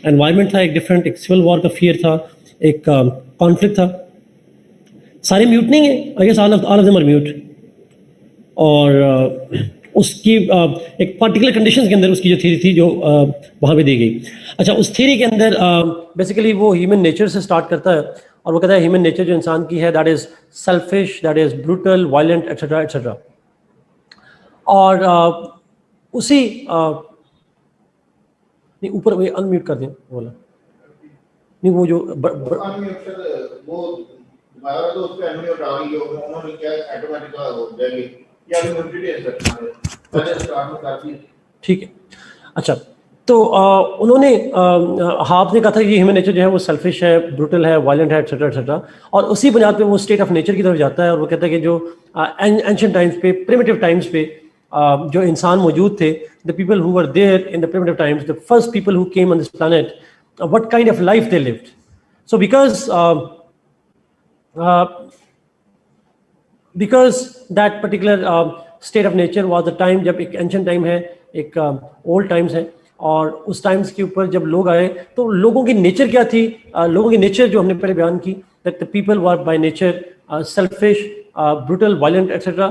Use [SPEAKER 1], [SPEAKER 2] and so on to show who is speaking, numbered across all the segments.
[SPEAKER 1] Environment था एक different, एक सिविल वॉर का फियर था, एक कॉन्फ्लिक्ट था। सारे म्यूट नहीं है, I guess all of them are mute. और उसकी एक पर्टिकुलर कंडीशंस के अंदर उसकी जो थ्योरी थी जो वहाँ पे दी गई। अच्छा, उस थ्योरी के अंदर बेसिकली वो ह्यूमन नेचर से स्टार्ट करता है और वो कहता है ह्यूमन नेचर जो इंसान की है that is selfish, that is brutal, violent, etcetera etcetera. और उसी नहीं, ऊपर वो अनम्यूट कर दें बोला नहीं, वो जो ठीक है। अच्छा, तो उन्होंने हाफ ने कहा था कि ह्यूमन नेचर जो है वो सेल्फिश है, ब्रूटल है, वायलेंट है, एक्सेट्रा एक्सेट्रा। और उसी बुनियाद पे वो स्टेट ऑफ नेचर की तरफ जाता है और वो कहता है कि जो एंशिएंट टाइम्स पे, प्रिमिटिव टाइम्स पे जो इंसान मौजूद थे, the people who were there in the primitive times, the first people who came on this planet, what kind of life they lived. So because that particular state of nature was the time जब एक ancient time है, एक old times है, और उस times के ऊपर जब लोग आए तो लोगों की नेचर क्या थी? लोगों की नेचर जो हमने पहले बयान की, that the people were by nature selfish, brutal, violent, etc.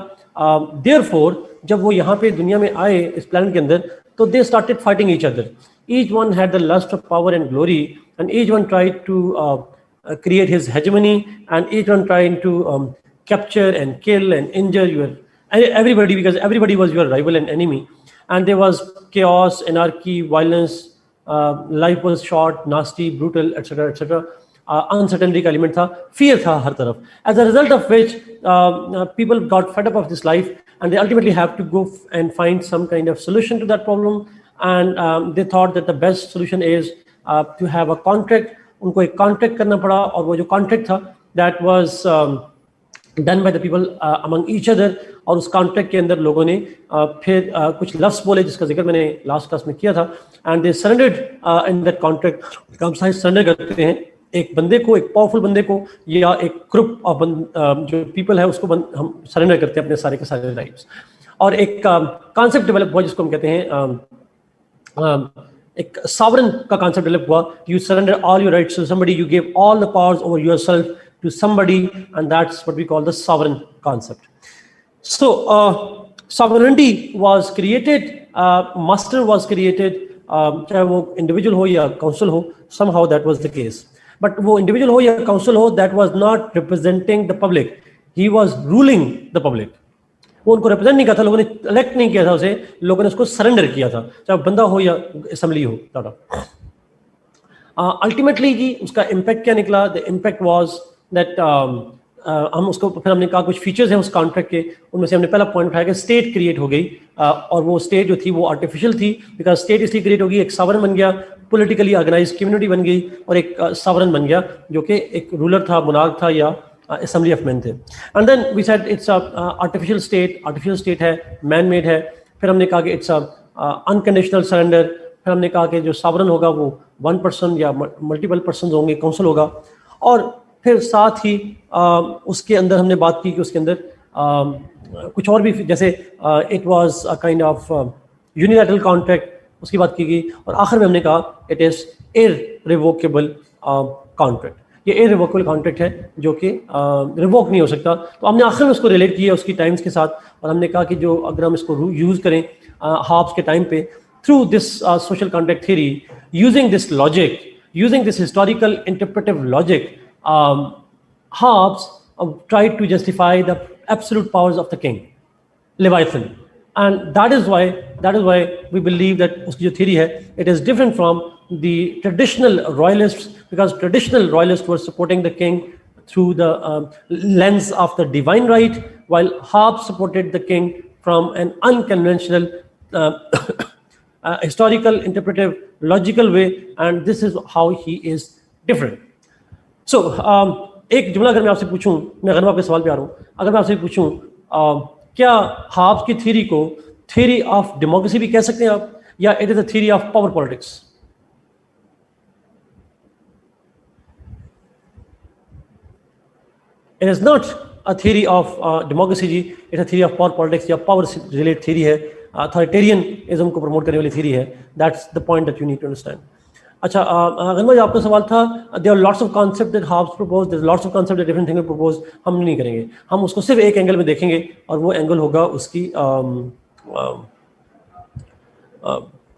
[SPEAKER 1] Therefore जब वो यहाँ पे दुनिया में आए इस planet के अंदर, तो they started fighting each other. Each one had the lust of power and glory, and each one tried to create his hegemony, and each one trying to capture and kill and injure everybody, because everybody was your rival and enemy. And there was chaos, anarchy, violence, life was short, nasty, brutal, etc. etc. Uncertainty का element था, fear था हर तरफ. As a result of which people got fed up of this life, and they ultimately have to go and find some kind of solution to that problem. And they thought that the best solution is to have a contract. उनको एक contract करना पड़ा, और वो जो contract था that was done by the people among each other. और उस कॉन्ट्रैक्ट के अंदर लोगों ने फिर कुछ लफ्ज़ बोले जिसका जिक्र मैंने लास्ट क्लास में किया था, and they surrendered in that contract. हम सारे सरेंडर करते हैं एक बंदे को, एक पावरफुल बंदे को, या एक ग्रुप ऑफ जो पीपल है उसको हम सरेंडर करते हैं अपने सारे के सारे राइट्स। और एक कॉन्सेप्ट डेवलप हुआ जिसको हम कहते हैं एक सॉवरेन का कॉन्सेप्ट डेवलप हुआ। You surrender all your rights to somebody, you give all the powers over yourself to somebody, and that's what we call the sovereign concept. So sovereignty was created, master was created, चाहे वो individual हो या council हो, somehow that was the case. But वो individual हो या council हो, that was not representing the public. He was ruling the public. वो उनको represent नहीं किया था, लोगों ने elect नहीं किया था उसे, लोगों ने उसको surrender किया था, चाहे बंदा हो या assembly हो, टाटा। Ultimately जी उसका impact क्या निकला? The impact was that हम उसको फिर हमने कहा कुछ फीचर्स हैं उस कॉन्ट्रैक्ट के, उनमें से हमने पहला पॉइंट उठाया कि स्टेट क्रिएट हो गई, और वो स्टेट जो थी वो आर्टिफिशियल थी, बिकॉज स्टेट इसलिए क्रिएट हो गई, एक सॉवरेन बन गया, पॉलिटिकली ऑर्गेनाइज कम्युनिटी बन गई, और एक सॉवरेन बन गया जो कि एक रूलर था, मोनार्क था, या असेंबली ऑफ मैन थे। And then we said it's artificial state है, मैन मेड है। फिर हमने कहा कि इट्स अनकंडीशनल सरेंडर। फिर हमने कहा कि जो सॉवरेन होगा वो वन पर्सन या मल्टीपल पर्सन होंगे, काउंसिल होगा। और फिर साथ ही उसके अंदर हमने बात की कि उसके अंदर कुछ और भी, जैसे it was a kind of unilateral contract, उसकी बात की गई। और आखिर में हमने कहा इट इज़ इररिवोकेबल कॉन्ट्रैक्ट। ये इररिवोकेबल कॉन्ट्रैक्ट है जो कि रिवोक नहीं हो सकता। तो हमने आखिर में उसको रिलेट किया उसकी टाइम्स के साथ, और हमने कहा कि जो अगर हम इसको यूज़ करें हाब्स के टाइम पे, through this social contract theory, using this logic, using this historical interpretive logic, Hobbes tried to justify the absolute powers of the king, Leviathan, and that is why we believe that उसकी जो theory है, it is different from the traditional royalists, because traditional royalists were supporting the king through the lens of the divine right, while Hobbes supported the king from an unconventional historical, interpretive, logical way, and this is how he is different. So, एक जुमला अगर मैं आपसे पूछूं, मैं गनवा आपके सवाल पे आ रहा हूँ, अगर मैं आपसे पूछूं क्या हाब्स की थ्योरी को थ्योरी ऑफ डेमोक्रेसी भी कह सकते हैं आप, या it is a theory of power politics? It is not a theory of democracy जी, it a theory of power politics, या पावर से रिलेटेड थ्योरी है, अथॉरिटेरियनिज्म को प्रमोट करने वाली थ्योरी है। That's the point that you need to understand. अच्छा गनवा जी, आपका सवाल था there are lots of concept that Hobbes propose, there are lots of concept that different things propose. हम नहीं करेंगे, हम उसको सिर्फ एक एंगल में देखेंगे और वो एंगल होगा उसकी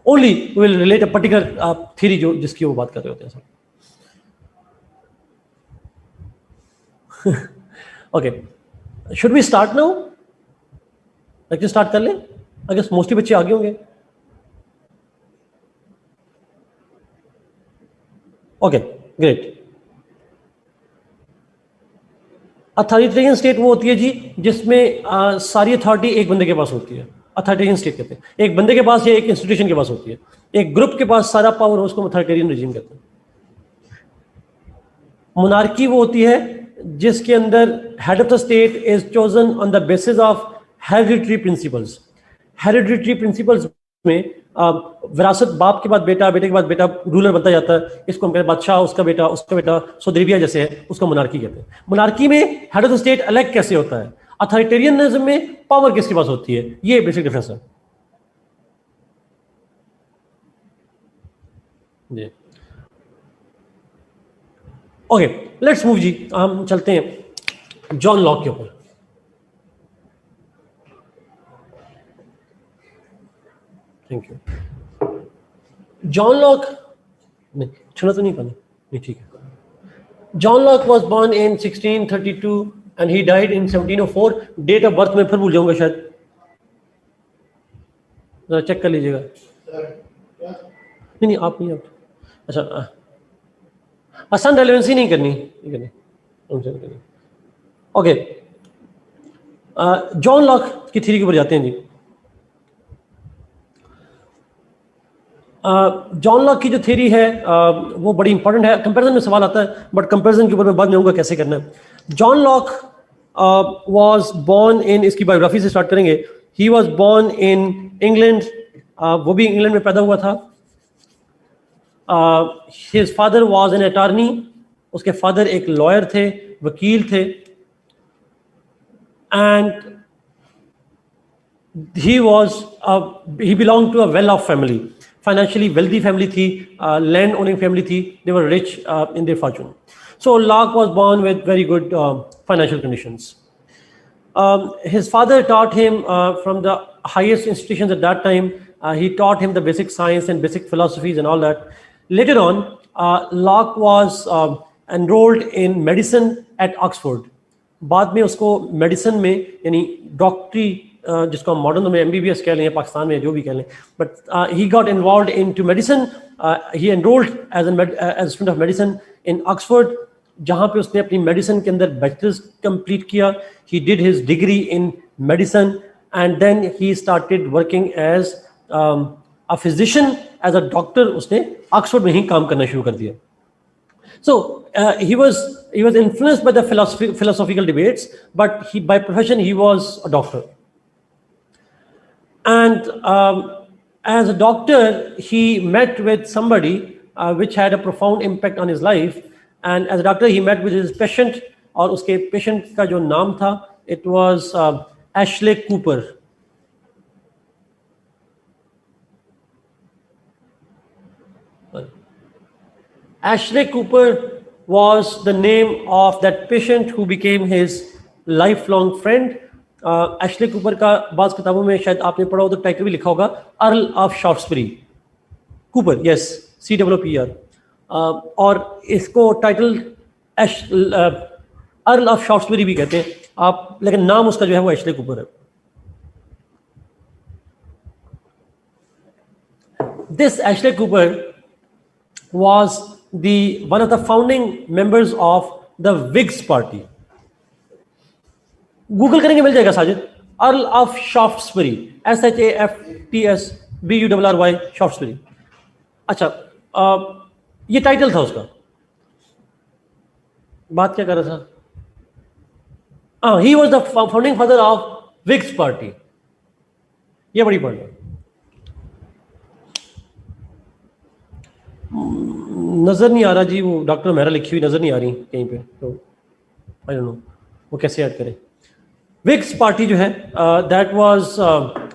[SPEAKER 1] only will relate a particular theory जो जिसकी वो बात कर रहे होते हैं sir. Okay, should we start now? Lecture start कर लें? आई गेस मोस्टली बच्चे आगे होंगे। Okay great. अथॉरिटेरियन स्टेट वो होती है जी जिसमें सारी अथॉरिटी एक बंदे के पास होती है, अथॉरिटेरियन स्टेट कहते हैं। एक बंदे के पास या एक इंस्टीट्यूशन के पास होती है, एक ग्रुप के पास सारा पावर हो, उसको अथॉरिटेरियन रिजीम कहते हैं। मोनार्की वो होती है जिसके अंदर head of the state is chosen on the basis of hereditary principles. Hereditary principles में विरासत, बाप के बाद बेटा, बेटे के बाद बेटा रूलर बनता जाता है। इसको हम कहते हैं बादशाह, उसका बेटा सोद्रीबिया जैसे है, उसको मोनार्की कहते हैं। मोनार्की में हेड ऑफ द स्टेट अलग कैसे होता है, अथॉरिटेरियनिज्म में पावर किसके पास होती है, ये बेसिक डिफरेंस है जी। ओके लेट्स मूव जी, हम चलते हैं जॉन लॉक के ऊपर। Thank you. जॉन लॉक, नहीं छुना तो नहीं पानी, नहीं ठीक है। John Locke was born in 1632 and he died in 1704। Date of birth में फिर भूल जाऊंगा शायद, जरा चेक कर लीजिएगा। नहीं आप नहीं, आप अच्छा आसान रेलेवेंसी नहीं करनी, ओके। जॉन लॉक की थ्योरी के ऊपर जाते हैं जी। जॉन लॉक की जो थ्योरी है वो बड़ी इंपॉर्टेंट है। कंपैरिजन में सवाल आता है, बट कंपैरिजन के ऊपर मैं बाद में आऊंगा कैसे करना है। John Locke was born in, इसकी बायोग्राफी से स्टार्ट करेंगे। He was born in England, वो भी इंग्लैंड में पैदा हुआ था। His father was an attorney, उसके फादर एक लॉयर थे, वकील थे। And he belonged to a well-off family, financially wealthy family थी, land owning family थी, they were rich in their fortune. So Locke was born with very good financial conditions. His father taught him from the highest institutions at that time. He taught him the basic science and basic philosophies and all that. Later on, Locke was enrolled in medicine at Oxford. बाद में उसको medicine में, यानी डॉक्टरी जिसको हम modern में MBBS कह लें, पाकिस्तान में जो भी कह लें, but he got involved into medicine. He enrolled as student of medicine in Oxford, जहाँ पे उसने अपनी मेडिसिन के अंदर बैचलर्स कंप्लीट किया। He did his degree in medicine and then he started working as a physician, as a doctor. उसने Oxford में ही काम करना शुरू कर दिया। So he was influenced by the philosophical debates, but by profession he was a doctor. And as a doctor, he met with somebody which had a profound impact on his life. And as a doctor, he met with his patient, और उसके patient का जो नाम था, it was Ashley Cooper. Ashley Cooper was the name of that patient who became his lifelong friend. Ashley Cooper का बाज़ किताबों में शायद आपने पढ़ा हो तो टाइटल भी लिखा होगा, Earl of Shaftesbury. Cooper, yes, COOPER। और इसको टाइटल अर्ल ऑफ शॉफ्टसबरी भी कहते हैं आप, लेकिन नाम उसका जो है वो एशले कूपर है। This Ashley Cooper was one of the founding members of the Whigs party. Google करेंगे मिल जाएगा साजिद, अर्ल ऑफ शॉफ्टसबरी, SHAFTSBURRY, शॉफ्टसबरी। अच्छा ये टाइटल था उसका। बात क्या कर रहा था? He was the founding father of wigs party. ये बड़ी पॉइंट है। नजर नहीं आ रहा जी, वो डॉक्टर मेहरा लिखी हुई नजर नहीं आ रही कहीं पे, तो आई डोंट नो वो कैसे ऐड करें। विग्स पार्टी जो है दैट वाज,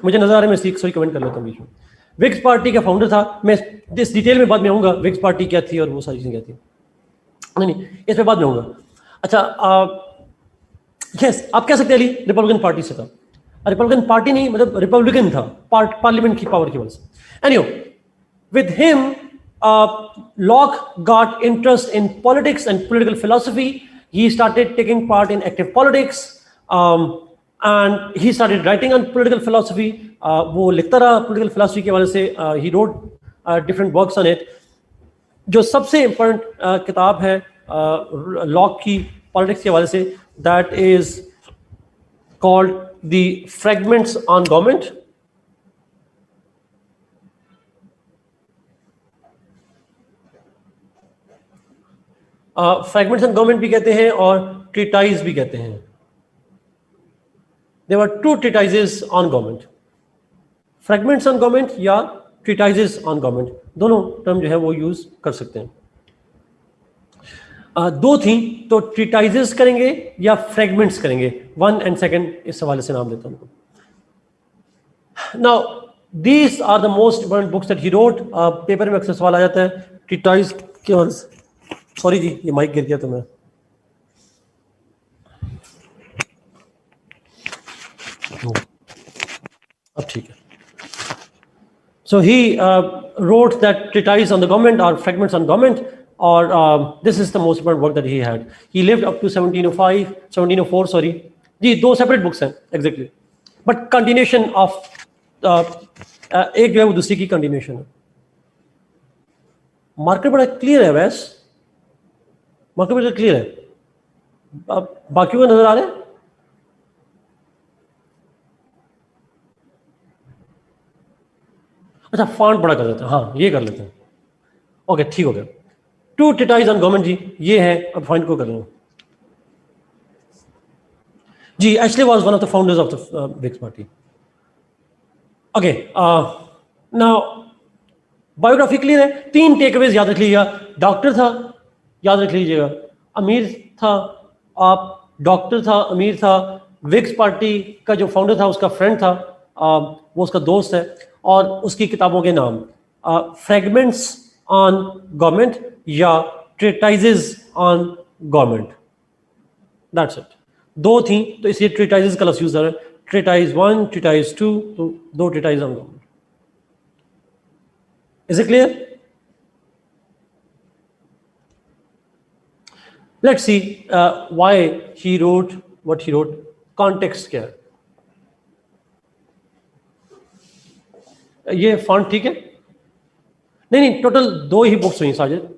[SPEAKER 1] मुझे नजर आ रहा है, मैं सॉरी कमेंट कर लेता हूँ बीच में। विग्स पार्टी का फाउंडर था। मैं इस डिटेल में बाद में आऊँगा, विग्स पार्टी क्या थी और वो सारी चीज़ें क्या थी, नहीं इस पर बाद में आऊँगा। अच्छा यस, आप कह सकते हैं अली रिपब्लिकन पार्टी से था। रिपब्लिकन पार्टी नहीं, मतलब रिपब्लिकन था पार्लियामेंट की पावर की वजह से। Anyway, with him, Locke got interest in politics and political philosophy. He started taking part in active politics, and he started writing on political philosophy. वो लिखता रहा political philosophy के वजह से। He wrote different works on it. जो सबसे important किताब है लॉक की पॉलिटिक्स के वजह से, that is called the Fragments on Government. Fragments on government भी कहते हैं और ट्रीटाइज भी कहते हैं। There were two treatises on government, fragments on government या ट्रीटाइजेस ऑन गवर्नमेंट, दोनों टर्म जो है वो यूज कर सकते हैं। दो थी तो ट्रीटाइजेस करेंगे या फ्रैगमेंट्स करेंगे, 1 and 2 इस हवाले से नाम देता हूं। Now these are the most important books that he wrote. Paper में अक्सर सवाल आ जाता है ट्रीटाइज के, सॉरी जी ये माइक गिर गया तो मैं, अब ठीक है। सो ही wrote that treatise on the government or fragments on government, or this is the most important work that he had. He lived up to 1704 sorry जी, दो सेपरेट बुक्स हैं एग्जैक्टली, बट कंटिन्यूशन ऑफ एक जो है वो दूसरी की continuation है। Market बड़ा क्लियर है वैस, मार्केट बड़ा क्लियर है, बाकी को नजर आ रहे हैं? अच्छा फॉन्ट बड़ा कर देते हैं, हाँ ये कर लेते हैं, ओके ठीक हो गया। टू ट्रीटाइज ऑन गवर्नमेंट जी ये है, अब फॉन्ट को कर लूँ जी। Ashley was one of the founders of the Whigs party. Okay now biography clear है, 3 टेकअवेज याद रख लीजिएगा। डॉक्टर था, याद रख लीजिएगा, अमीर था, आप डॉक्टर था, अमीर था, विग्स पार्टी का जो फाउंडर था उसका फ्रेंड था, वो उसका दोस्त है, और उसकी किताबों के नाम फ्रैगमेंट्स ऑन गवर्नमेंट या treatises on government, that's it. दो थी तो इसलिए ट्रीटाइजेस का लफ्ज़ यूज है, ट्रीटाइज 1 ट्रीटाइज 2, तो 2 treatise on government. Is it clear? Let's see why he wrote what he wrote, context क्या है। ये फॉन्ट ठीक है? नहीं टोटल 2 ही बुक्स हुई साजिद,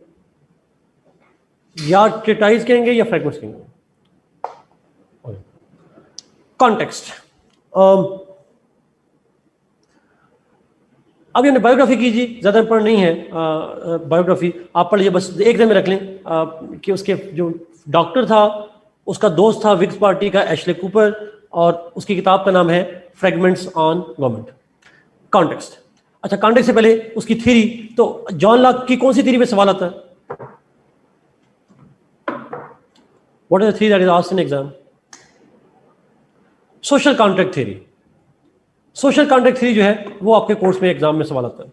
[SPEAKER 1] या ट्रीटाइज कहेंगे या फ्रैगमेंट्स कहेंगे। कॉन्टेक्स्ट, अभी हमने बायोग्राफी की जी, ज़्यादा इंपॉर्टेंट नहीं है बायोग्राफी, आप पढ़ लीजिए बस, एक दिन में रख लें कि उसके जो डॉक्टर था उसका दोस्त था विग्स पार्टी का एशले कूपर, और उसकी किताब का नाम है फ्रैगमेंट्स ऑन गवर्नमेंट। कॉन्टेक्स्ट, अच्छा कॉन्टेक्स्ट से पहले उसकी थ्योरी, तो जॉन लॉक की कौन सी थ्योरी पे सवाल आता है? What is the theory that is asked in exam? Social contract theory. Social contract theory जो है वो आपके कोर्स में एग्जाम में सवाल आता है।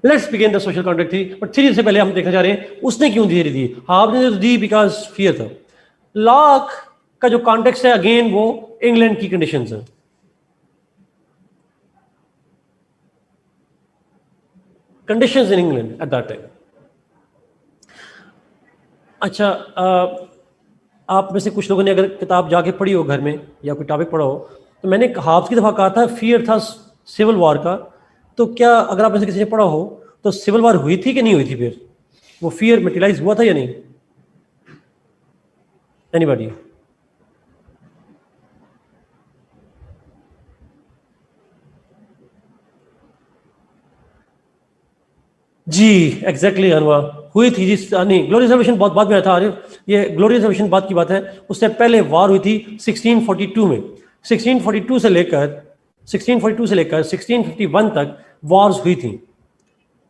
[SPEAKER 1] Let's begin the social contract theory, but theory से पहले हम देखना चाह रहे हैं उसने क्यों थ्योरी दी। आपने दी बिकॉज फियर था। लॉक का जो कॉन्टेक्स्ट है अगेन वो इंग्लैंड की कंडीशंस है, conditions in England eight that time. अच्छा आप में से कुछ लोगों ने अगर किताब जाके पढ़ी हो घर में या कोई टॉपिक पढ़ा हो, तो मैंने हाफ्स की दफ़ा कहा था फियर था सिविल वॉर का, तो क्या अगर आप में से किसी ने पढ़ा हो तो सिविल वॉर हुई थी कि नहीं हुई थी, फिर वो फियर मटेरियलाइज हुआ था या नहीं? एनीबॉडी? जी एग्जैक्टली अनवर हुई थी जी, नहीं ग्लोरियस रेवोल्यूशन बहुत बाद में आया था आरिफ, ये ग्लोरियस रेवोल्यूशन बाद की बात है, उससे पहले वार हुई थी 1642 में। 1642 से लेकर 1651 तक वॉर्स हुई थी।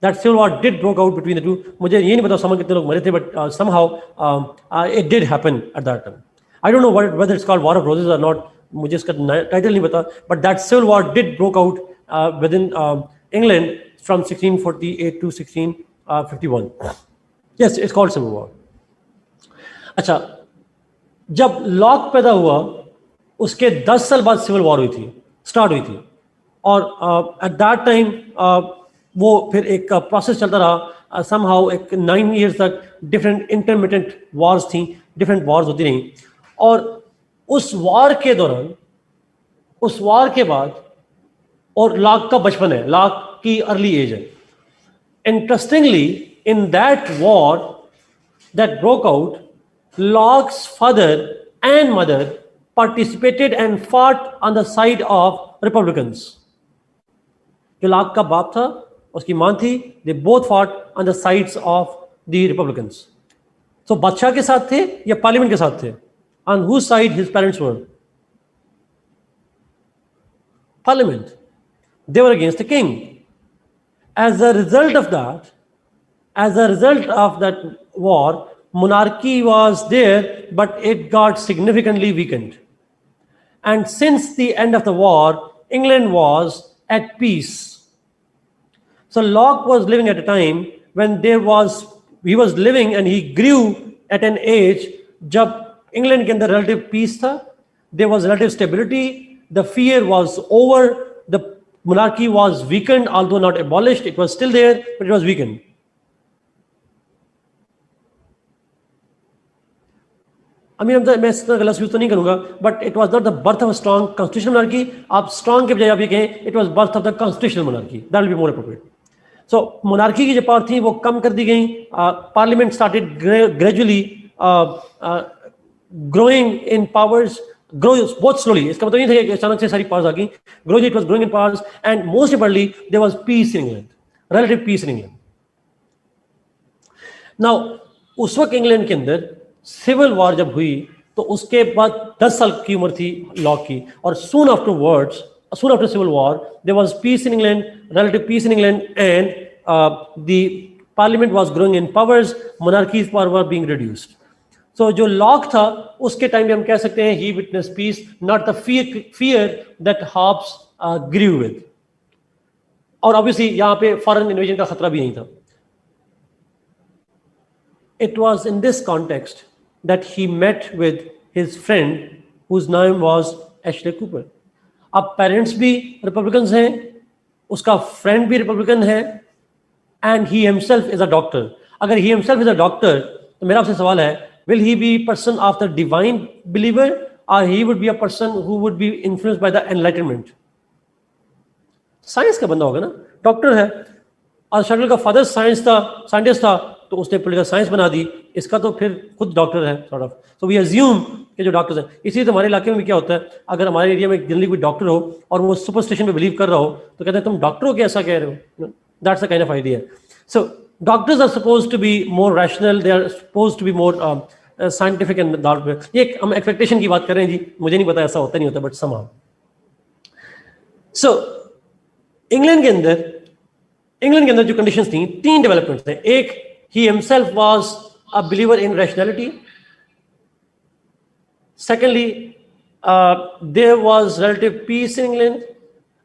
[SPEAKER 1] That civil war did broke out between the two. मुझे ये नहीं पता समझ कितने लोग मरे थे, but somehow it did happen at that time. I don't know whether it's called war of roses or not, मुझे इसका टाइटल नहीं पता, but that civil war did broke out within England from 1648 to 1651. Yes, it's called Civil War. अच्छा, जब lock पैदा हुआ उसके 10 साल बाद सिविल वॉर हुई थी, स्टार्ट हुई थी, और एट दैट टाइम वो फिर एक प्रोसेस चलता रहा, समहाउ एक 9 years तक डिफरेंट इंटरमिटेंट वॉर्स थी, डिफरेंट वॉर्स होती रहीं, और उस वॉर के दौरान, उस वॉर के बाद, और लॉक का बचपन है, लॉक की अर्ली एज है. Interestingly, in that war that broke out, Locke's father and mother participated and fought on the side of Republicans. जो लॉक का बाप था, उसकी मां थी, they both fought on the sides of the Republicans. So बादशाह के साथ थे या पार्लियामेंट के साथ थे? On whose side his parents were? Parliament. They were against the king. As a result of that war, monarchy was there, but it got significantly weakened. And since the end of the war, England was at peace. So Locke was living at a time when he was living and he grew at an age जब England के अंदर relative peace था, there was relative stability, the fear was over, the monarchy was weakened, although not abolished, it was still there, but it was weakened. I mean, मैं इस तरह का लफ्ज़ use तो नहीं करूँगा, but it was not the birth of a strong constitutional monarchy. आप strong के बजाय आप ये कहें, it was birth of the constitutional monarchy. That will be more appropriate. So monarchy की जो पावर थी वो कम कर दी गई. Parliament started gradually growing in powers, grow बहुत slowly. इसका मतलब नहीं था कि अचानक से सारी powers आ गई. Gradually it was growing in powers, and most importantly there was peace in England, relative peace in England. Now उस वक्त इंग्लैंड के अंदर सिविल वॉर जब हुई तो उसके बाद 10 साल की उम्र थी लॉक की, और soon after civil war there was peace in England, relative peace in England, and the parliament was growing in powers, monarchy's power were being reduced. So जो लॉक था उसके टाइम में हम कह सकते हैं he witnessed peace, not the fear that Hobbes grew with. और obviously यहाँ पे foreign invasion का खतरा भी नहीं था. It was in this context that he met with his friend whose name was Ashley Cooper. अब पेरेंट्स भी रिपब्लिकन्स हैं, उसका फ्रेंड भी रिपब्लिकन है, and he himself is a doctor. अगर he himself is a doctor तो मेरा आपसे सवाल है, will he be person of the divine believer और he would be a person who would be influenced by the enlightenment? Science का बंदा होगा ना, डॉक्टर है, और शक्ल का फादर साइंटिस्ट था, तो उसने पॉलिटिकल साइंस बना दी, इसका तो फिर खुद डॉक्टर है sort of. So we assume कि जो डॉक्टर्स हैं, इसीलिए तो हमारे इलाके में भी क्या होता है, अगर हमारे एरिया में जनरली कोई डॉक्टर हो और वो सुपरस्टिशन पे बिलीव कर रहा हो तो कहते हैं तुम डॉक्टर हो, कैसा कह रहे हो? That's the kind of idea. So doctors are supposed to be more rational, they are supposed to be more scientific and that. ये हम एक्सपेक्टेशन की बात कर रहे हैं जी, मुझे नहीं पता ऐसा होता नहीं होता, बट समहाउ. सो इंग्लैंड के अंदर जो कंडीशंस थी, 3 डेवलपमेंट्स थे. एक, he himself was a believer in rationality. Secondly, there was relative peace in England,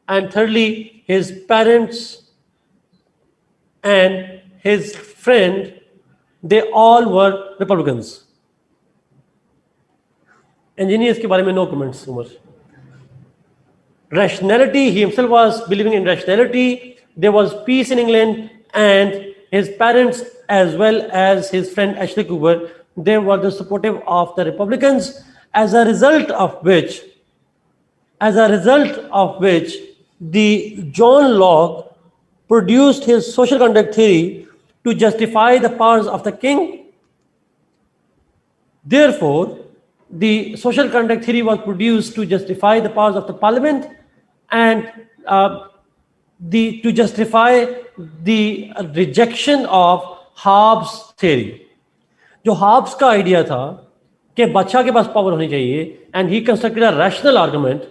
[SPEAKER 1] and thirdly, his parents and his friend, they all were Republicans. Engineers के बारे में no comments, Umar. Rationality, he himself was believing in rationality. There was peace in England, and his parents as well as his friend Ashley Cooper, they were the supportive of the Republicans, as a result of which the John Locke produced his social conduct theory to justify the powers of the king. Therefore, the social conduct theory was produced to justify the powers of the parliament, and to justify the rejection of Hobbes theory. जो Hobbes का idea था कि बादशाह के पास power होनी चाहिए, and he constructed a rational argument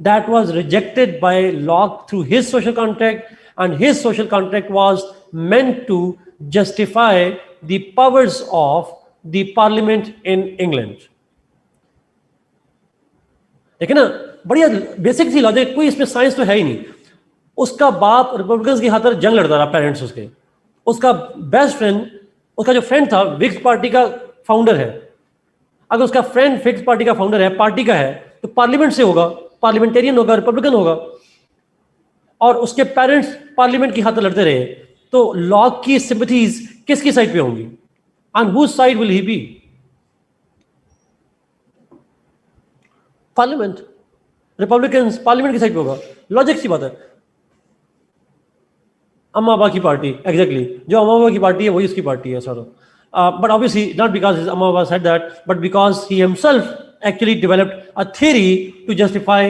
[SPEAKER 1] that was rejected by Locke through his social contract, and his social contract was meant to justify the powers of the parliament in England. देखिए ना, बढ़िया basic सी logic, कोई इसमें science तो है ही नहीं. उसका बाप रिपब्लिकन्स की खातिर जंग लड़ता रहा, पेरेंट्स उसके, उसका बेस्ट फ्रेंड, उसका जो फ्रेंड था विक्स पार्टी का फाउंडर है, अगर उसका फ्रेंड फिक्स पार्टी का फाउंडर है, पार्टी का है, तो पार्लियामेंट से होगा, पार्लियामेंटेरियन होगा, रिपब्लिकन होगा, और उसके पेरेंट्स पार्लियामेंट की खातिर लड़ते रहे, तो लॉक की सिंपैथीज किसकी साइड पे होंगी? On whose side will he be? Parliament, republican parliament की साइड पे होगा, लॉजिक सी बात है। अम्मा अब्बा की पार्टी, एग्जैक्टली, जो अम्मा अब्बा की पार्टी है वही उसकी पार्टी है sir. But obviously not because his Amma Baba said that, but because he himself actually developed a theory to justify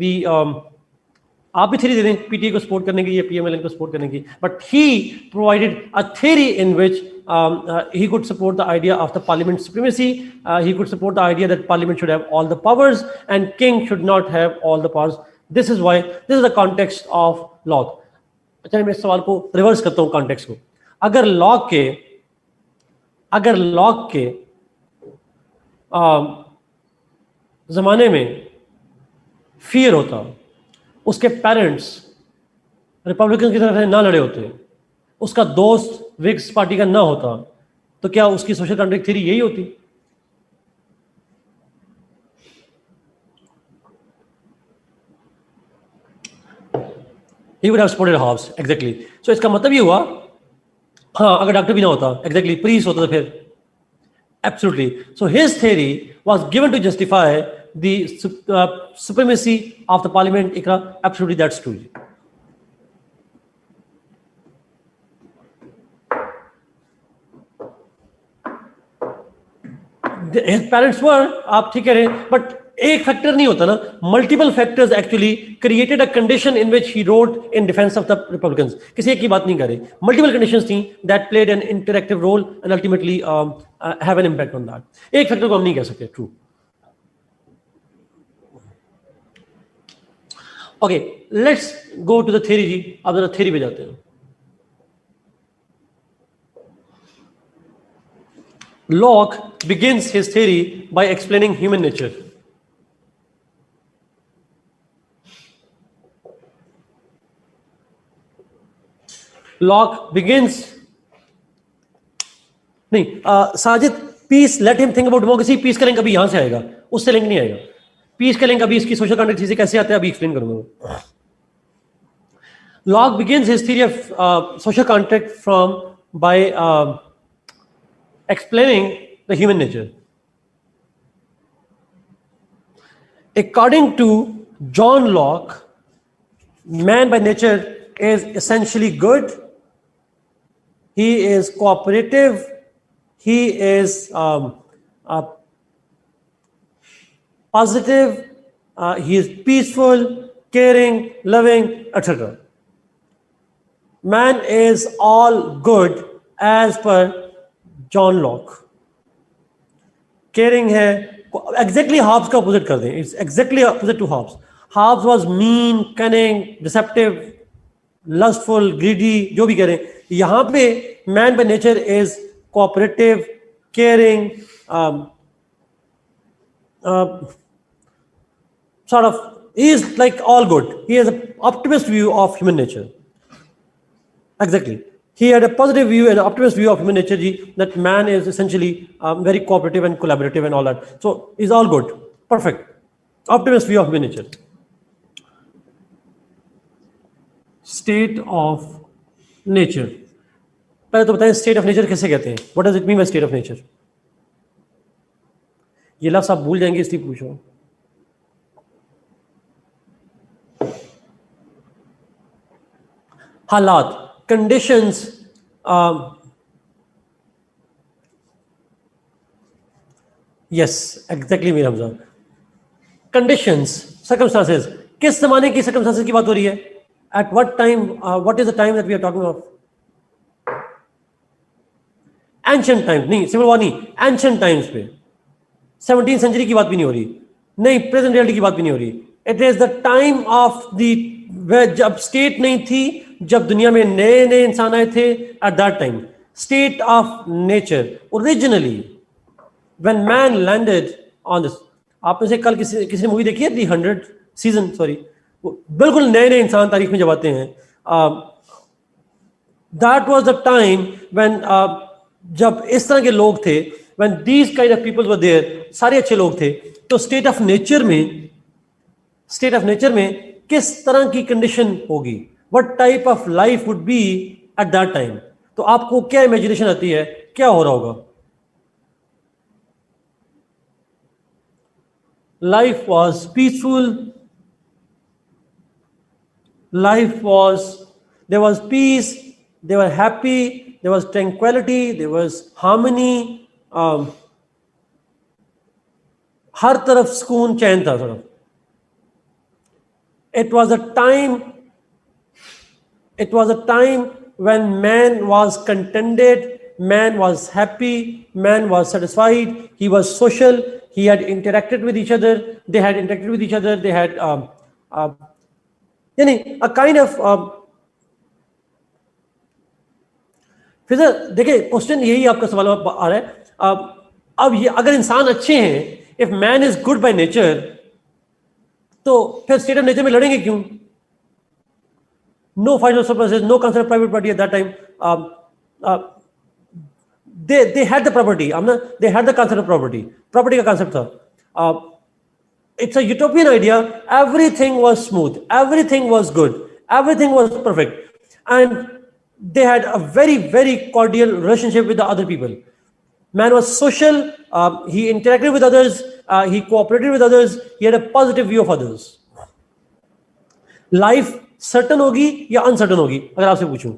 [SPEAKER 1] the आप भी theory दे दें पीटीए को सपोर्ट करने की या पीएमएलएन को सपोर्ट करने की, but he provided a theory in which he could support the idea of the parliament supremacy. He could support the idea that parliament should have all the powers and king should not have all the powers. This is why, this is the context of Locke. चलिए मैं इस सवाल को reverse करता हूँ context को। अगर lock के जमाने में फियर होता, उसके पेरेंट्स रिपब्लिकन की तरफ से ना लड़े होते, उसका दोस्त विक्स पार्टी का ना होता, तो क्या उसकी सोशल कॉन्ट्रैक्ट थ्योरी यही होती? He would have supported Hobbes, exactly. So इसका मतलब ये हुआ, हाँ, अगर डॉक्टर भी ना होता, exactly, प्रीस्ट होता तो फिर, absolutely. So his theory was given to justify the supremacy of the parliament. Ikra, absolutely, that's true. His parents were, आप ठीक कह रहे हैं, but एक फैक्टर नहीं होता ना, multiple factors actually created a condition in which he wrote in defence of the Republicans. किसी एक की बात नहीं कर रहे, मल्टीपल कंडीशंस थी that played an interactive role and ultimately have an impact on that. एक फैक्टर को हम नहीं कह सकते true. Okay, let's go to the theory जी। अब जरा थ्योरी पे जाते हैं। Locke begins his theory by explaining human nature. Locke begins, नहीं, Sajid, peace, let him think about democracy. Peace का लिंक अभी यहां से आएगा, उससे लिंक नहीं आएगा। पीस का लिंक अभी इसकी सोशल कॉन्ट्रैक्ट से कैसे आता है अभी एक्सप्लेन करूंगा। Locke begins his theory of social contract from by explaining the human nature. According to John Locke, man by nature is essentially good. He is cooperative. He is positive. He is peaceful, caring, loving, etc. Man is all good as per John Locke. Caring है, exactly Hobbes का opposite कर दें, it's exactly opposite to Hobbes. Hobbes was mean, cunning, deceptive, lustful, greedy, जो भी कह रहे हैं। यहां पे man by nature is cooperative, caring, sort of, he is like all good. He has an optimist view of human nature. Exactly. He had a positive view and optimist view of human nature, that man is essentially very cooperative and collaborative and all that. So he's all good, perfect, optimist view of human nature. State of nature, पहले तो बताएं state of nature कैसे कहते हैं? What does it mean by state of nature? ये लफ्ज़ आप भूल जाएंगे इसलिए पूछो। हालात, conditions, yes, exactly मेरा हमजा। Conditions, circumstances, किस जमाने की circumstances की बात हो रही है? At what time? What is the time that we are talking of? Ancient times, नहीं, civil war नहीं, ancient times पे, 17th century की बात भी नहीं हो रही, नहीं, present reality की बात भी नहीं हो रही। It is the time of the जब स्टेट नहीं थी, जब दुनिया में नए नए इंसान आए थे, eight that time state of nature originally when man landed on this. आप में से कल किसी ने मूवी देखी है 300 सीजन, सॉरी, बिल्कुल नए नए इंसान तारीख में जब आते हैं, that was the time when, जब इस तरह के लोग थे, when these kind of people were there, सारे अच्छे लोग थे, तो स्टेट ऑफ नेचर में किस तरह की कंडीशन होगी, what type of life would be eight that time? तो आपको क्या इमेजिनेशन आती है, क्या हो रहा होगा? Life was peaceful, life was, there was peace, they were happy, there was tranquility, there was harmony, हर तरफ सुकून चैन था sir. It was a time, it was a time when man was contented, man was happy, man was satisfied, he was social, he had interacted with each other, they had interacted with each other, they had यानी a kind of फिर देखिए question यही आपका सवाल आ रहा है. अब ये अगर इंसान अच्छे हैं, if man is good by nature, तो फिर स्टेट ऑफ नेचर में लड़ेंगे क्यों? No final surpluses, no concept private property at that time. they had the property, they had the concept of property का concept था. It's a utopian idea. Everything was smooth, everything was good, everything was perfect, and they had a very very cordial relationship with the other people. Man was social, he interacted with others, he cooperated with others, he had a positive view of others. Life certain होगी या uncertain होगी अगर आपसे पूछूं?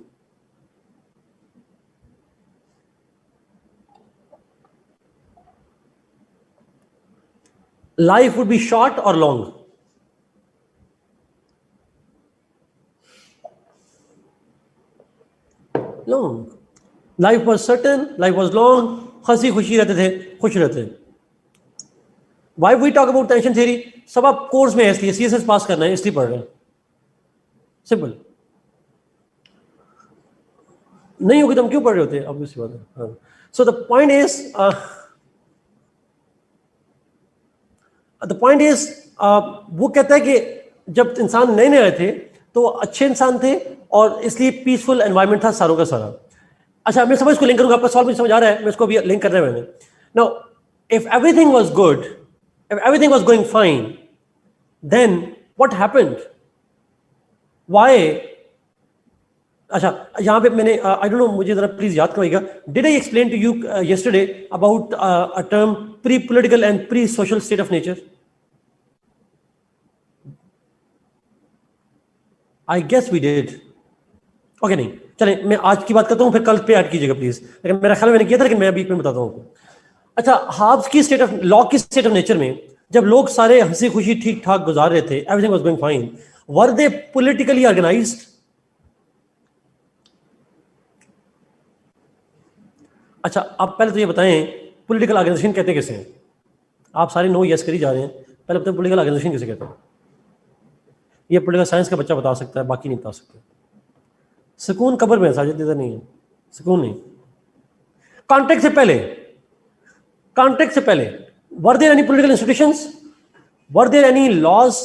[SPEAKER 1] Life would be short or long? Long. Life was certain, life was long, हंसी खुशी रहते थे, खुश रहते थे. Why we talk about tension theory? सब आप कोर्स में है इसलिए, CSS पास करना है इसलिए पढ़ रहे हैं. सिंपल. नहीं होगी तो हम क्यों पढ़ रहे होते? ऑब्वियस बात है. सो द पॉइंट इज वो कहता है कि जब इंसान नए नए आए थे तो अच्छे इंसान थे और इसलिए पीसफुल एनवायरनमेंट था सारों का सारा. अच्छा, मैं समझ को लिंक करूंगा, आपका सवाल मुझे समझ आ रहा है, मैं इसको भी लिंक कर रहा है मैंने. Now if everything was good, if everything was going fine, then what happened? Why? अच्छा, यहाँ पे मैंने आई डोंट नो, मुझे जरा प्लीज याद करवाइएगा. Did I explain to you yesterday about a term pre political and pre social state of nature? I guess we did. Okay, नहीं चले, मैं आज की बात करता हूँ, फिर कल पे ऐड कीजिएगा प्लीज. लेकिन मेरा ख्याल मैंने किया था, लेकिन मैं अभी बताता हूँ आपको. अच्छा, हाब्स की स्टेट ऑफ लॉ की स्टेट ऑफ नेचर में जब लोग सारे हंसी खुशी ठीक ठाक गुजार रहे थे, everything was going fine, were they politically organised? अच्छा, आप पहले तो ये बताएं पॉलिटिकल ऑर्गेनाइजेशन कहते कैसे हैं? आप सारे नो यस कर ही जा रहे हैं, पहले बताएं पॉलिटिकल ऑर्गेनाइजेशन कैसे कहते हैं? ये पॉलिटिकल साइंस का बच्चा बता सकता है, बाकी नहीं बता सकते. सुकून कब्र में, साजिद इधर नहीं है, सुकून नहीं. कॉन्टेक्स्ट से पहले were there any political institutions? Were there any laws?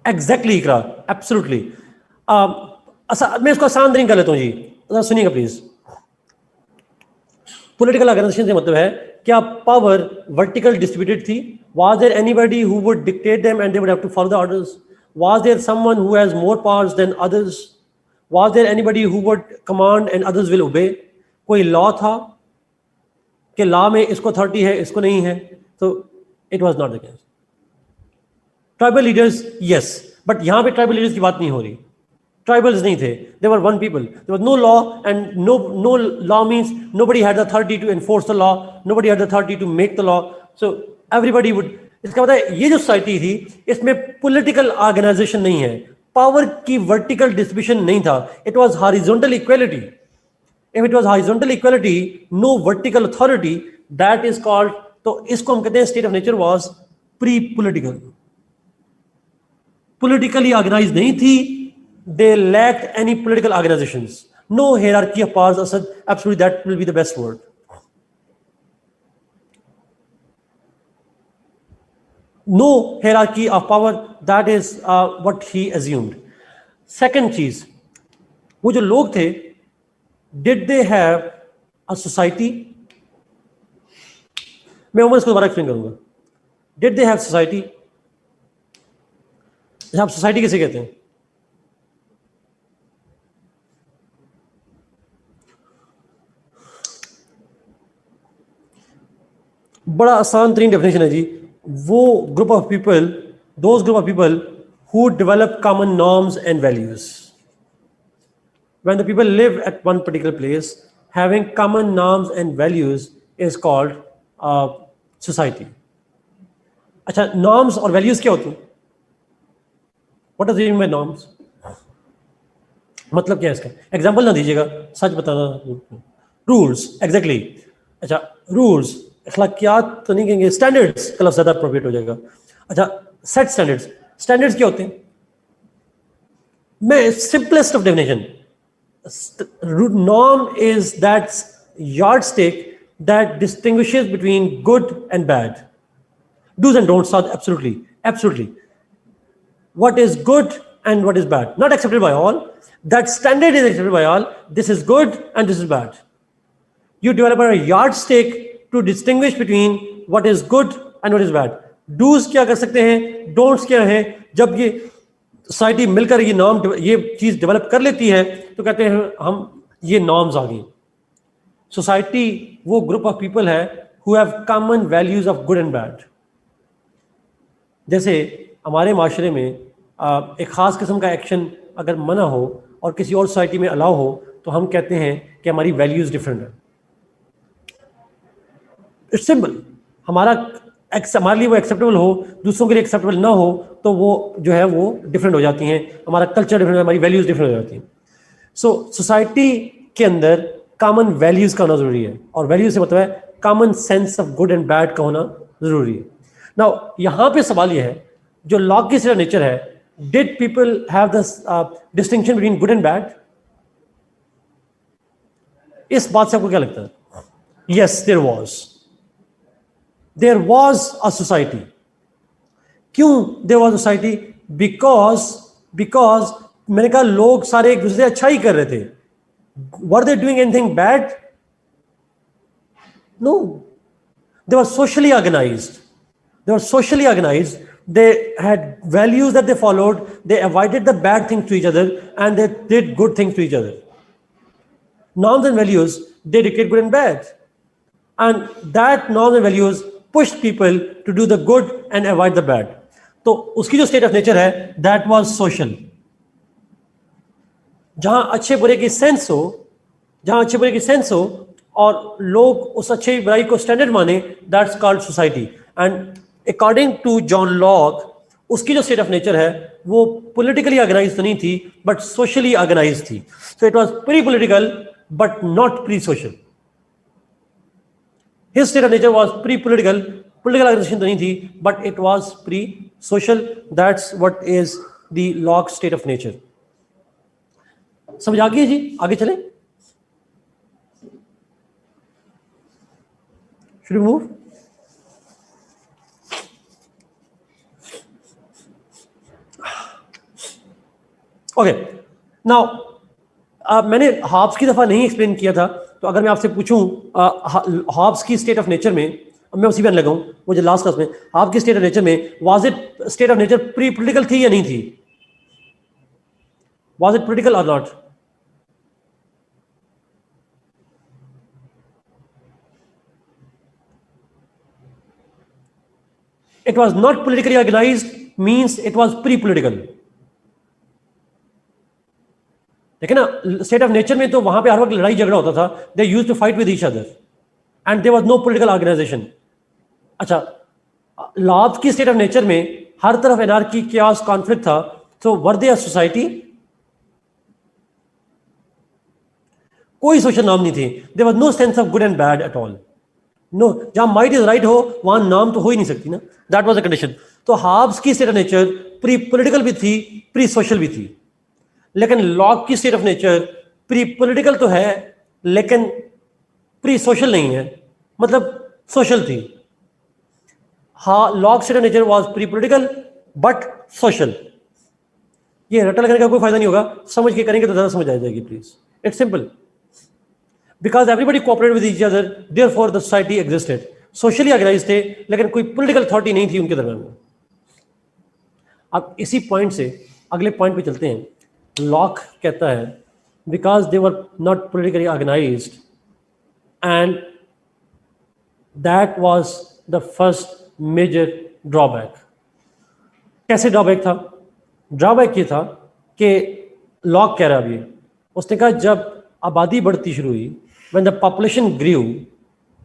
[SPEAKER 1] Exactly Iqra, absolutely. मैं इसको आसान तरीके कर लेता हूं जी, सुनिएगा प्लीज. पॉलिटिकल ऑर्गेनाइजेशन से मतलब है क्या पावर वर्टिकल डिस्ट्रीब्यूटेड थी? Was there anybody who would dictate them and they would have to follow the orders? Was there someone who has more powers than others? Was there anybody who would command and others will obey? कोई law था कि law में इसको authority है, इसको नहीं है? तो it was not the case. Tribal leaders, yes, but यहां पे ट्राइबल लीडर्स की बात नहीं हो रही. Tribals नहीं थे, they were one people. There was no law, and no law means nobody had the authority to enforce the law, nobody had the authority to make the law. So everybody would. इसका मतलब है ये जो society थी इसमें political organisation नहीं है, power की वर्टिकल डिस्ट्रीब्यूशन नहीं था. It was horizontal equality. If it was horizontal equality, no vertical authority, that is called, तो इसको हम कहते हैं state of nature was pre-political. Politically organized नहीं थी, they lacked any political organizations, no hierarchy of powers. Asad, absolutely, that will be the best word. no hierarchy of power. That is what he assumed. Second चीज, वो जो लोग थे, did they have a society? मैं उमर इसको दोबारा explain करूंगा. Did they have society? आप सोसाइटी किसे कहते हैं? बड़ा आसान तरीन डेफिनेशन है जी. वो group of people, those group of people who develop common norms and values. When the people live at one particular place, having common norms and values is called society. अच्छा, norms और values क्या होती हैं? What does it mean by norms? मतलब क्या है इसका? Example ना दीजिएगा, सच बताना. Rules, exactly. अच्छा, रूल्स, अखलाकियात तो नहीं कहेंगे, स्टैंडर्ड्स का लफ्ज़ ज़्यादा अप्रोप्रिएट हो जाएगा. अच्छा, सेट स्टैंडर्ड्स. स्टैंडर्ड्स क्या होते हैं? मैं simplest of definition, norm is that yardstick that distinguishes between good and bad. Do's and don'ts are absolutely. What is good and what is bad. Not accepted by all. That standard is accepted by all. This is good and this is bad. You develop a yardstick to distinguish between what is good and what is bad. Do's क्या कर सकते हैं, don'ts क्या हैं. जब ये society मिलकर ये नॉर्म, ये चीज डेवलप कर लेती है, तो कहते हैं हम ये नॉर्म्स आ गई. सोसाइटी वो ग्रुप ऑफ पीपल है who have common values of good and bad. जैसे हमारे माशरे में एक खास किस्म का एक्शन अगर मना हो और किसी और सोसाइटी में अलाउ हो, तो हम कहते हैं कि हमारी वैल्यूज डिफरेंट है. It's simple. हमारे लिए वो एक्सेप्टेबल हो, दूसरों के लिए एक्सेप्टेबल ना हो, तो वो जो है वो डिफरेंट हो जाती हैं. हमारा कल्चर डिफरेंट है, हमारी वैल्यूज डिफरेंट हो जाती हैं. सो सोसाइटी के अंदर कॉमन वैल्यूज का होना जरूरी है, और वैल्यूज से मतलब है common sense of good and bad का होना जरूरी है. नाउ यहां पे सवाल ये है, जो लॉ की सिर्फ नेचर है, did people have the distinction between good and bad? इस बात से आपको क्या लगता है? Yes, there was a society. क्यों there was a society? because मैंने कहा लोग सारे एक दूसरे से अच्छा ही कर रहे थे. Were they doing anything bad? No. They were socially organized. They had values that they followed. They avoided the bad things to each other, and they did good things to each other. Norms and values, they dictate good and bad. And that norms and values pushed people to do the good and avoid the bad. तो उसकी जो state of nature है, that was social. जहां अच्छे बुरे की sense हो और लोग उस अच्छे बुराई को स्टैंडर्ड माने, that's called society. And according to John Locke, उसकी जो स्टेट ऑफ नेचर है वो पॉलिटिकली ऑर्गेनाइज तो नहीं थी, बट सोशली ऑर्गेनाइज थी. So it was pre political but not pre social. His state of nature was pre-political. Political organization तो नहीं थी, but it was pre-social. That's what is the Locke state of nature. समझ आ गई जी? आगे चलें? Should we move? Okay. Now, मैंने Hobbs की दफा नहीं एक्सप्लेन किया था, तो अगर मैं आपसे पूछूं हॉब्स की स्टेट ऑफ नेचर में, मैं उसी पर लगाऊं, वो जो लास्ट क्लास में हॉब्स की स्टेट ऑफ नेचर में, was it state of nature pre political थी या नहीं थी? Was it political or not? It was not politically organised means it was pre political. देखिए ना, स्टेट ऑफ नेचर में तो वहां पे हर वक्त लड़ाई झगड़ा होता था. They used to fight with each other and there was no political organisation. अच्छा, लॉज की स्टेट ऑफ नेचर में हर तरफ एनार्की, chaos, कॉन्फ्लिक्ट था. So were they a society? कोई सोशल नॉर्म नहीं थी. There was no sense of good and bad at all. No, जहां माइट इज राइट हो वहां नॉर्म तो हो ही नहीं सकती ना. That was the condition. तो हॉब्स की state of nature pre political भी थी, प्री सोशल भी थी. लेकिन लॉक की state of nature pre political तो है लेकिन प्री सोशल नहीं है, मतलब सोशल थी. हाँ, lock state of nature was pre political but social. ये रट्टा लगाने का कोई फायदा नहीं होगा, समझ के करेंगे तो ज्यादा समझ आ जाएगी please. It's simple, because everybody cooperate with each other, therefore the society existed. Socially organise थे, लेकिन कोई पॉलिटिकल अथॉरिटी नहीं थी उनके दरम्यान में। अब इसी पॉइंट से अगले पॉइंट पे चलते हैं। लॉक कहता है because they were not politically organised and that was the first major drawback. कैसे ड्रॉबैक था? ड्रॉबैक ये था कि लॉक कह रहा है अभी, उसने कहा जब आबादी बढ़ती शुरू हुई, व्हेन द पॉपुलेशन ग्रीव,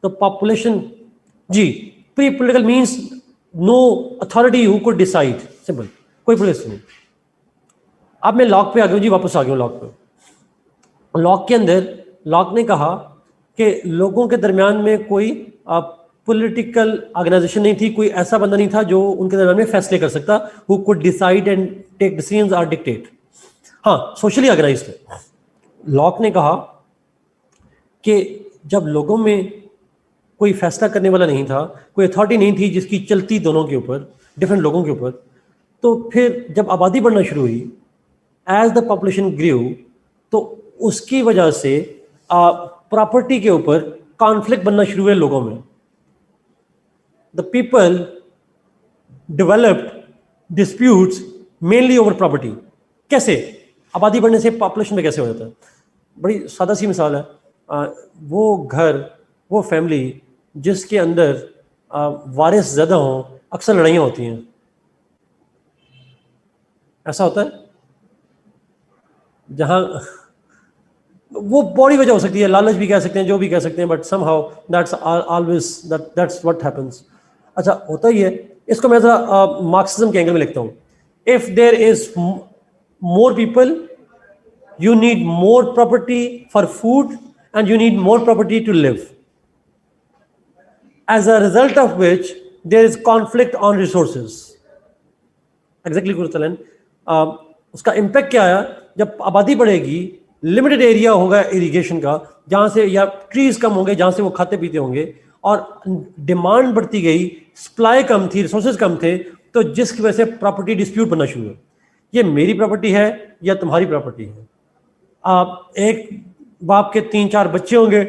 [SPEAKER 1] तो पॉपुलेशन जी pre political means no authority who could decide, simple, कोई पुलिस नहीं। अब मैं लॉक पे आ गया हूँ जी, वापस आ गया हूँ लॉक पे। लॉक के अंदर लॉक ने कहा कि लोगों के दरमियान में कोई पॉलिटिकल ऑर्गेनाइजेशन नहीं थी, कोई ऐसा बंदा नहीं था जो उनके दरमियान में फैसले कर सकता, who could decide and take decisions और डिक्टेट। हाँ, सोशली ऑर्गेनाइज्ड है। लॉक ने कहा कि जब लोगों में कोई फैसला करने वाला नहीं था, कोई अथॉरिटी नहीं थी जिसकी चलती दोनों के ऊपर, डिफरेंट लोगों के ऊपर, तो फिर जब आबादी बढ़ना शुरू हुई, एज द पॉपुलेशन ग्रीव, तो उसकी वजह से प्रॉपर्टी के ऊपर कॉन्फ्लिक्ट बनना शुरू हुए लोगों में। The people developed disputes mainly over property. कैसे? आबादी बढ़ने से पॉपुलेशन में कैसे हो जाता है? बड़ी सादा सी मिसाल है। वो घर, वो फैमिली जिसके अंदर वारिस ज़्यादा हों, अक्सर लड़ाइयाँ होती हैं। ऐसा होता है जहाँ वो बड़ी वजह हो सकती है, लालच भी कह सकते हैं, जो भी कह सकते हैं, but somehow that's always that's what happens. अच्छा, होता ही है। इसको मैं ज़रा मार्क्सिज्म के एंगल में लिखता हूँ। If there is more people, you need more property for food and you need more property to live, as a result of which there is conflict on resources। exactly गुरुतलन, उसका impact क्या आया? जब आबादी बढ़ेगी, limited area होगा irrigation का, जहाँ से, या ट्रीज कम होंगे जहाँ से वो खाते पीते होंगे, और डिमांड बढ़ती गई, सप्लाई कम थी, रिसोर्सेज कम थे, तो जिसकी वजह से प्रॉपर्टी डिस्प्यूट बनना शुरू हुआ। ये मेरी प्रॉपर्टी है या तुम्हारी प्रॉपर्टी है? आप एक बाप के 3-4 बच्चे होंगे,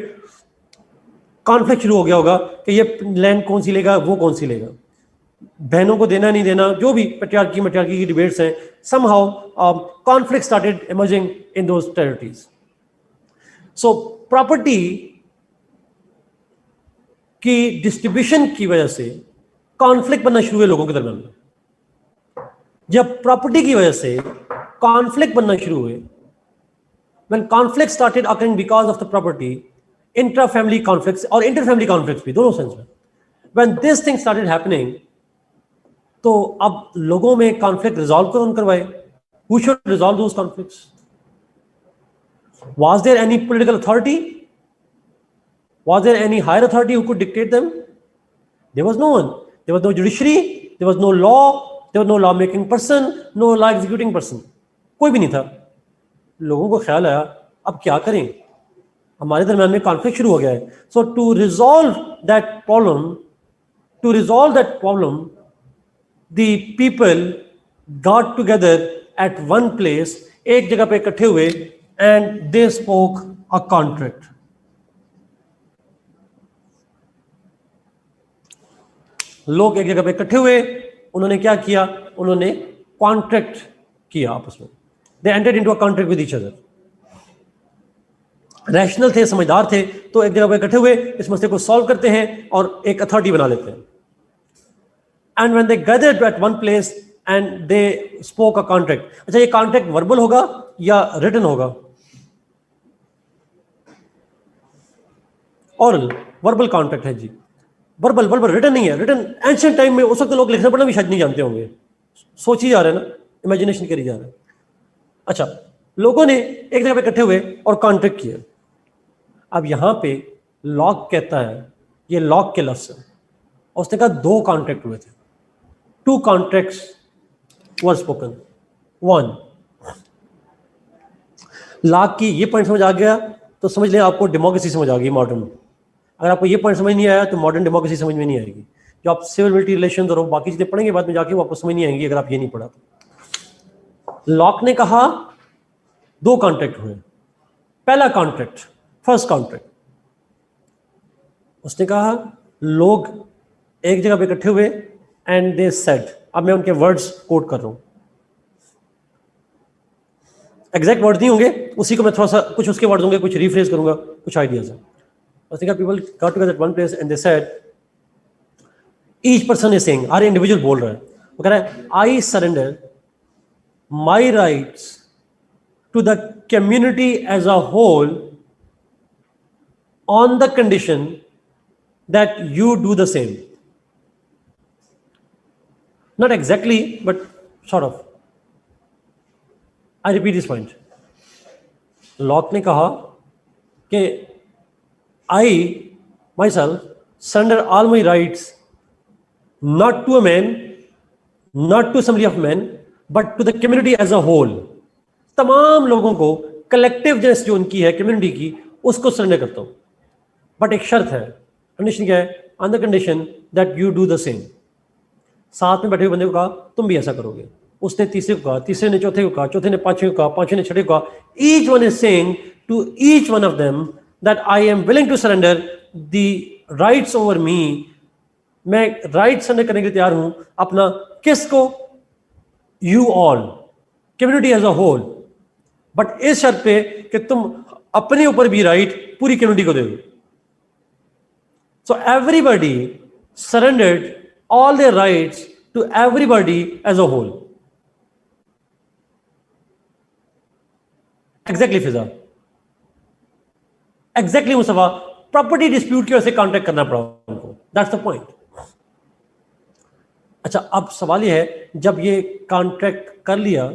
[SPEAKER 1] कॉन्फ्लिक्ट शुरू हो गया होगा कि ये लैंड कौन सी लेगा, वो कौन सी लेगा, बहनों को देना नहीं देना, जो भी पेट्रियार्की की डिबेट्स हैं, somehow conflict started emerging in those territories. So property की डिस्ट्रीब्यूशन की वजह से कॉन्फ्लिक्ट बनना शुरू हुए लोगों के दरमियान में। जब प्रॉपर्टी की वजह से कॉन्फ्लिक्ट बनना शुरू हुए, when conflict started occurring because of the property, intra-family conflicts और inter-family conflicts भी, दोनों सेंस में, when this thing started happening, तो अब लोगों में conflict resolve कौन करवाए? Who should resolve those conflicts? Was there any political authority? Was there any higher authority who could dictate them? There was no one. There was no judiciary, there was no law, there was no law making person, no law executing person, कोई भी नहीं था। लोगों को ख्याल आया अब क्या करें, हमारे दरम्यान में कॉन्फ्लिक्ट शुरू हो गया है। So to resolve that problem the people got together at one place, एक जगह पे इकट्ठे हुए, and they spoke a contract. लोग एक जगह पे इकट्ठे हुए, उन्होंने क्या किया? उन्होंने कॉन्ट्रैक्ट किया आपस में। They entered into a contract with each other. Rational थे, समझदार थे, तो एक जगह पर इकट्ठे हुए, इस मसले को सॉल्व करते हैं और एक अथॉरिटी बना लेते हैं। And when they gathered eight one place and they spoke a contract. अच्छा, ये कॉन्ट्रैक्ट वर्बल होगा या रिटन होगा? ओरल, वर्बल कॉन्ट्रैक्ट है जी, वर्बल। रिटन नहीं है। रिटन एंशिएंट टाइम में, उस वक्त लोग लिखना पढ़ना भी शायद नहीं जानते होंगे, सोच ही जा रहे हैं ना, इमेजिनेशन करी जा रहा है। अच्छा, लोगों ने एक जगह पे इकट्ठे हुए और कॉन्ट्रैक्ट किया। अब यहां पे लॉक कहता है, ये लॉक के लफ्ज़ है, उसने कहा 2 कॉन्ट्रैक्ट हुए थे, 2 कॉन्ट्रैक्ट्स वर स्पोकन। 1, लॉक की ये पॉइंट समझ आ गया तो समझ लें आपको डेमोक्रेसी समझ आ गई मॉडर्न। अगर आपको ये पॉइंट समझ नहीं आया तो मॉडर्न डेमोक्रेसी समझ में नहीं आएगी। जो आप सिविल मिलिट्री रिलेशंस और बाकी चीजें पढ़ेंगे बाद में जाके, वो आपको समझ नहीं आएंगी अगर आप ये नहीं पढ़ा तो। लॉक ने कहा 2 कॉन्ट्रैक्ट हुए। पहला कॉन्ट्रैक्ट, फर्स्ट कॉन्ट्रैक्ट, उसने कहा लोग एक जगह पे इकट्ठे हुए एंड दे सेड, अब मैं उनके वर्ड्स कोट कर रहा हूं, एग्जैक्ट वर्ड नहीं होंगे, उसी को मैं थोड़ा सा कुछ उसके वर्ड होंगे, कुछ रिफ्रेज करूंगा, कुछ आइडियाज हैं। People got together at one place and they said, each person is saying, हर इंडिविजुअल बोल रहा है, वो कह रहा है I surrender my rights to the community as a whole on the condition that you do the same. Not exactly but sort of. I repeat this point. Locke ने कहा कि I myself surrender all my rights not to a man, not to assembly of man, but to the community as a whole. तमाम लोगों को collectiveness जो उनकी है community की, उसको सरेंडर करता हूं, बट एक शर्त है। कंडीशन क्या है? On the condition that you do the same. साथ में बैठे हुए बंदे को कहा तुम भी ऐसा करोगे, उसने तीसरे को कहा, तीसरे ने चौथे को कहा, चौथे ने पांचवें को कहा, पांचवें ने छठे को कहा। Each one is saying to each one of them that I am willing to surrender the rights over me. मैं राइट सरेंडर करने के लिए तैयार हूं अपना, किसको? You all, community as a whole, but इस शर्त पे कि तुम अपने ऊपर भी राइट पूरी कम्युनिटी को दे दो। So everybody surrendered all their rights to everybody as a whole. Exactly Fiza, exactly Mustafa, property dispute की वजह से कॉन्ट्रैक्ट करना पड़ा उनको, दैट्स द पॉइंट। अच्छा, अब सवाल ये है, जब ये कॉन्ट्रैक्ट कर लिया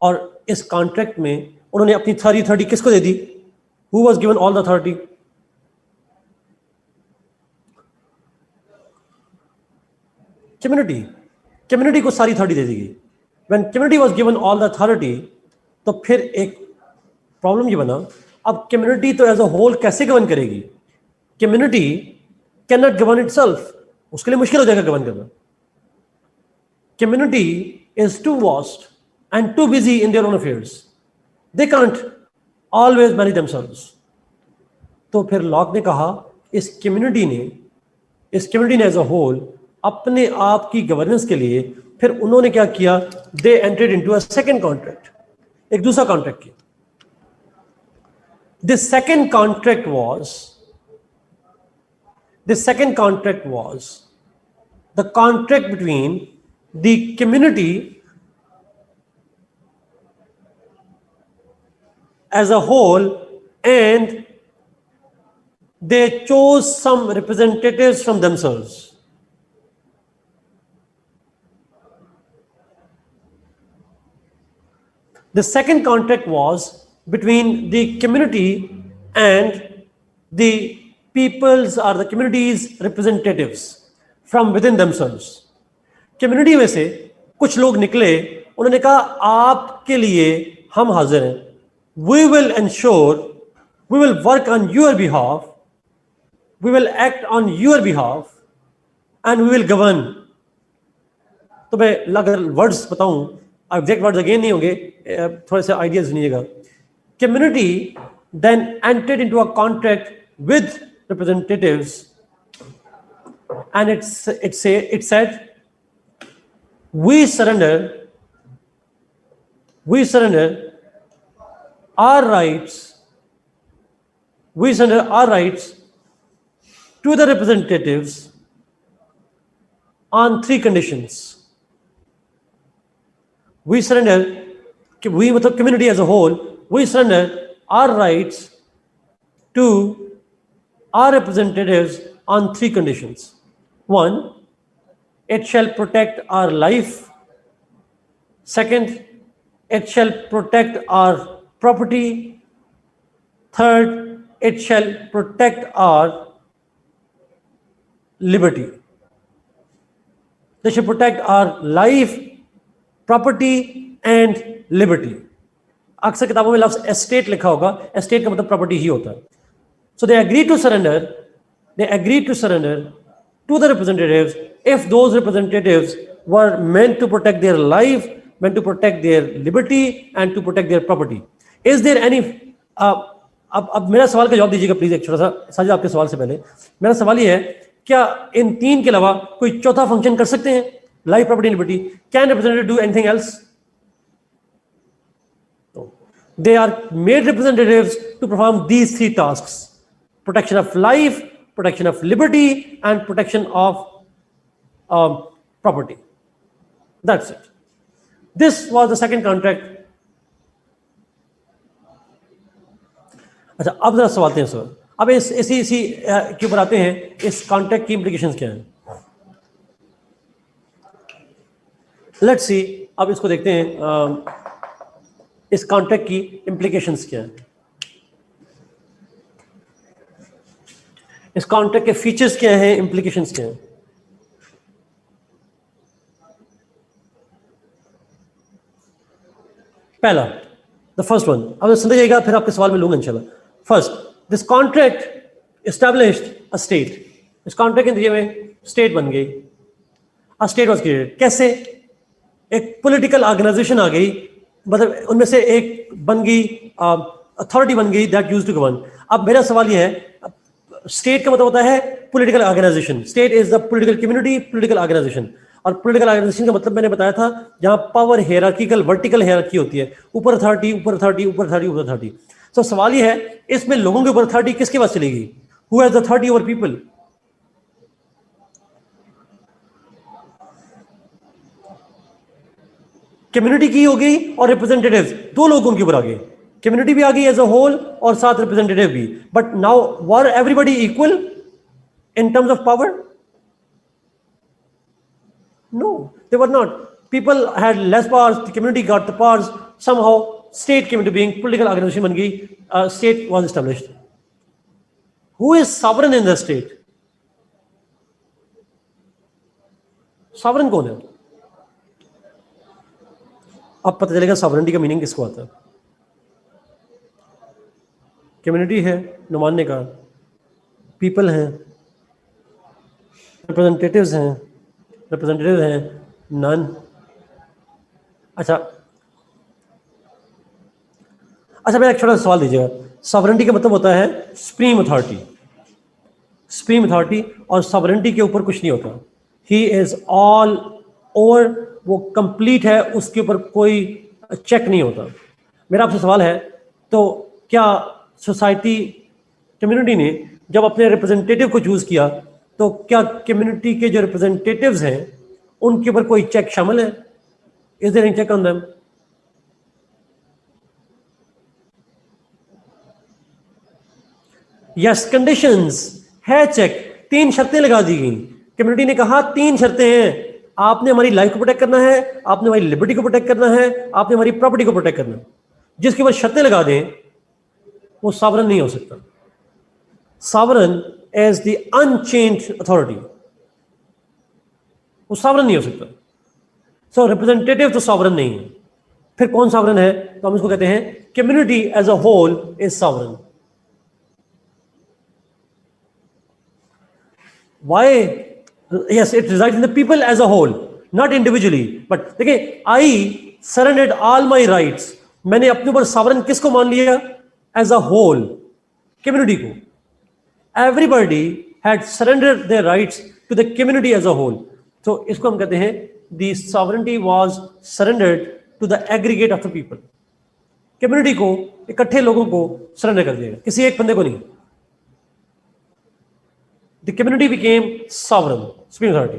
[SPEAKER 1] और इस कॉन्ट्रैक्ट में उन्होंने अपनी अथॉरिटी किसको दे दी? Who was given all the authority? Community को सारी अथॉरिटी दे दी गई। When community was given all the authority, तो फिर एक प्रॉब्लम ये बना, अब कम्युनिटी तो एज अ होल कैसे गवर्न करेगी? Community can not govern itself, उसके लिए मुश्किल हो जाएगा गवर्न करना। Community is too vast and too busy in their own affairs, they can't always manage themselves. तो फिर लॉक ने कहा इस कम्युनिटी ने एज अ होल अपने आप की गवर्नेंस के लिए फिर उन्होंने क्या किया? They entered into a second contract, एक दूसरा कॉन्ट्रैक्ट किया। This second contract was the contract between the community as a whole and they chose some representatives from themselves. The second contract was between the community and the people's or the community's representatives from within themselves. Community में से कुछ लोग निकले, उन्होंने कहा आपके लिए हम हाजिर हैं, we will ensure, we will work on your behalf, we will act on your behalf and we will govern. तो मैं अगर वर्ड्स बताऊं, एग्जैक्ट वर्ड्स अगेन नहीं होंगे, थोड़े से आइडियाज सुनिएगा। Community then entered into a contract with representatives and it said we surrender our rights to the representatives on 3 conditions. We मतलब community as a whole, we surrender our rights to our representatives on 3 conditions. 1, it shall protect our life. Second, it shall protect our property. Third, it shall protect our liberty. They shall protect our life, property and liberty. अक्सर किताबों में लफ्ज estate लिखा होगा, estate का मतलब property ही होता है। So they agreed to surrender to the representatives if those representatives were meant to protect their life, meant to protect their liberty and to protect their property. Is there any अब मेरा सवाल का जवाब दीजिएगा please, एक छोटा सा साजिद आपके सवाल से पहले मेरा सवाल ये है, क्या इन तीन के अलावा कोई चौथा फंक्शन कर सकते हैं? Life, property, liberty. Can representative do anything else? They are made representatives to perform these three tasks: protection of life, protection of liberty, and protection of property. That's it. This was the second contract. अच्छा, अब जरा सवाल हैं sir, अब इसी के ऊपर आते हैं, इस कॉन्ट्रैक्ट की इम्प्लीकेशंस क्या हैं. लेट्स सी, अब इसको देखते हैं, इस कॉन्ट्रैक्ट की इम्प्लीकेशंस क्या हैं, इस कॉन्ट्रैक्ट के फीचर्स क्या हैं, इम्प्लीकेशंस क्या हैं. पहला, द फर्स्ट वन, अब सुन जाइएगा, फिर आपके सवाल में लूंगा इंशाल्लाह. First, this contract established a state. इस कॉन्ट्रैक्ट के नतीजे में स्टेट बन गई. अ स्टेट वाज क्रिएटेड. कैसे? एक पॉलिटिकल ऑर्गेनाइजेशन आ गई, मतलब उनमें से एक बन गई, अथॉरिटी बन गई दैट यूज्ड टू गवर्न. अब मेरा सवाल ये है, स्टेट का मतलब होता है political organisation. State is the political community, political organisation. और पॉलिटिकल ऑर्गेनाइजेशन का मतलब मैंने बताया था, जहां पावर हियरार्किकल, वर्टिकल हियरार्की होती है, ऊपर अथॉरिटी, ऊपर अथॉरिटी, ऊपर अथॉरिटी, ऊपर अथॉरिटी. तो सवाल ये है, इसमें लोगों के ऊपर अथॉरिटी किसके पास चलेगी? Who has the authority over people? Community की हो गई और रिप्रेजेंटेटिव्स, दो लोग उनके ऊपर आ गए. कम्युनिटी भी आ गई एज अ होल और साथ रिप्रेजेंटेटिव भी. But now were everybody equal in terms of power? No, they were not. People had less powers, the community got the powers. Somehow state came into being, political organisation बन गई, state was established. Who is sovereign in the state? Sovereign कौन है? अब पता चलेगा sovereignty का meaning किसको आता है. कम्युनिटी है न मानने का, पीपल हैं, रिप्रेजेंटेटिव्स हैं, रिप्रेजेंटेटिव हैं नन. अच्छा, मेरा एक छोटा सा सवाल दीजिएगा. सॉवरेनिटी का मतलब होता है सुप्रीम अथॉरिटी. सुप्रीम अथॉरिटी और सॉवरेनिटी के ऊपर कुछ नहीं होता. ही इज ऑल ओवर, वो कंप्लीट है, उसके ऊपर कोई चेक नहीं होता. मेरा आपसे सवाल है, तो क्या सोसाइटी, कम्युनिटी ने जब अपने रिप्रेजेंटेटिव को चूज किया, तो क्या कम्युनिटी के जो रिप्रेजेंटेटिव्स हैं उनके ऊपर कोई चेक शामिल है? Is there any check on them? Yes, conditions है चेक. 3 शर्तें लगा दी गई. कम्युनिटी ने कहा 3 शर्तें हैं, आपने हमारी लाइफ को प्रोटेक्ट करना है, आपने हमारी लिबर्टी को प्रोटेक्ट करना है, आपने हमारी प्रॉपर्टी को प्रोटेक्ट करना है. जिसके ऊपर शर्तें लगा दें वो सॉवरेन नहीं हो सकता. Sovereign as the unchanged authority, वो सॉवरेन नहीं हो सकता. सो रिप्रेजेंटेटिव तो सॉवरेन नहीं है. फिर कौन सॉवरेन है? तो हम इसको कहते हैं community as a whole is sovereign. Why? Yes, it resides in the people as a whole, not individually. But देखिए, I surrendered all my rights. मैंने अपने ऊपर सॉवरेन किसको मान लिया? As a whole, community को. Everybody had surrendered their rights to the community as a whole. तो इसको हम कहते हैं the sovereignty was surrendered to the aggregate of the people. Community को, इकट्ठे लोगों को surrender कर दिया, किसी एक बंदे को नहीं. The community became sovereign, supreme authority.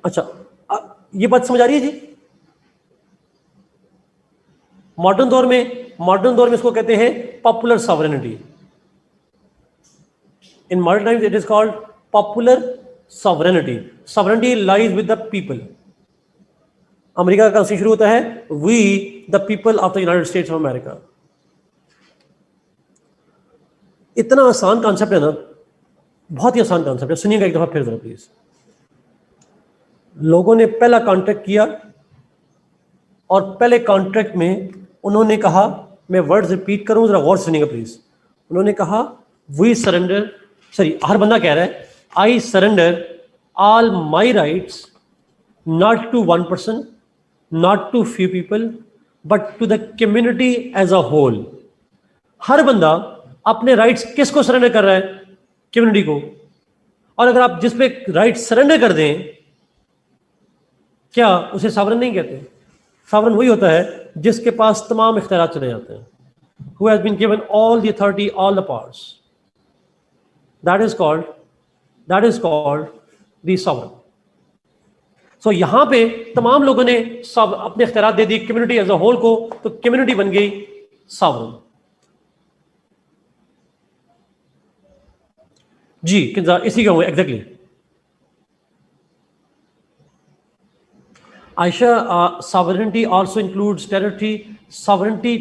[SPEAKER 1] अच्छा, ये बात समझ आ रही है जी? मॉडर्न दौर में इसको कहते हैं popular sovereignty. In modern times it is called popular sovereignty. Sovereignty lies with the people. America का शुरू होता है we the people of the United States of America. इतना आसान कॉन्सेप्ट है ना, बहुत ही आसान कॉन्सेप्ट है. सुनिएगा एक दफा फिर जरा प्लीज. लोगों ने पहला कॉन्ट्रैक्ट किया और पहले कॉन्ट्रैक्ट में उन्होंने कहा, मैं वर्ड्स रिपीट करूं, जरा गौर से सुनिएगा प्लीज. उन्होंने कहा वी सरेंडर सॉरी, हर बंदा कह रहा है I surrender all my rights not to one person, not to few people, but to the community as a whole. हर बंदा अपने राइट्स किसको सरेंडर कर रहा है? कम्युनिटी को। और अगर आप जिस पे राइट सरेंडर कर दें, क्या उसे सॉवरेन नहीं कहते? सॉवरेन वही होता है जिसके पास तमाम इख्तियार चले जाते हैं, who has been given all the authority, all the powers. That is called the sovereign. So यहां पे तमाम लोगों ने सब अपने इख्तियार दे दिए कम्युनिटी एज अ होल को, तो कम्युनिटी बन गई सॉवरेन। जी इसी का हुआ exactly. Ayesha, sovereignty also includes territory. Sovereignty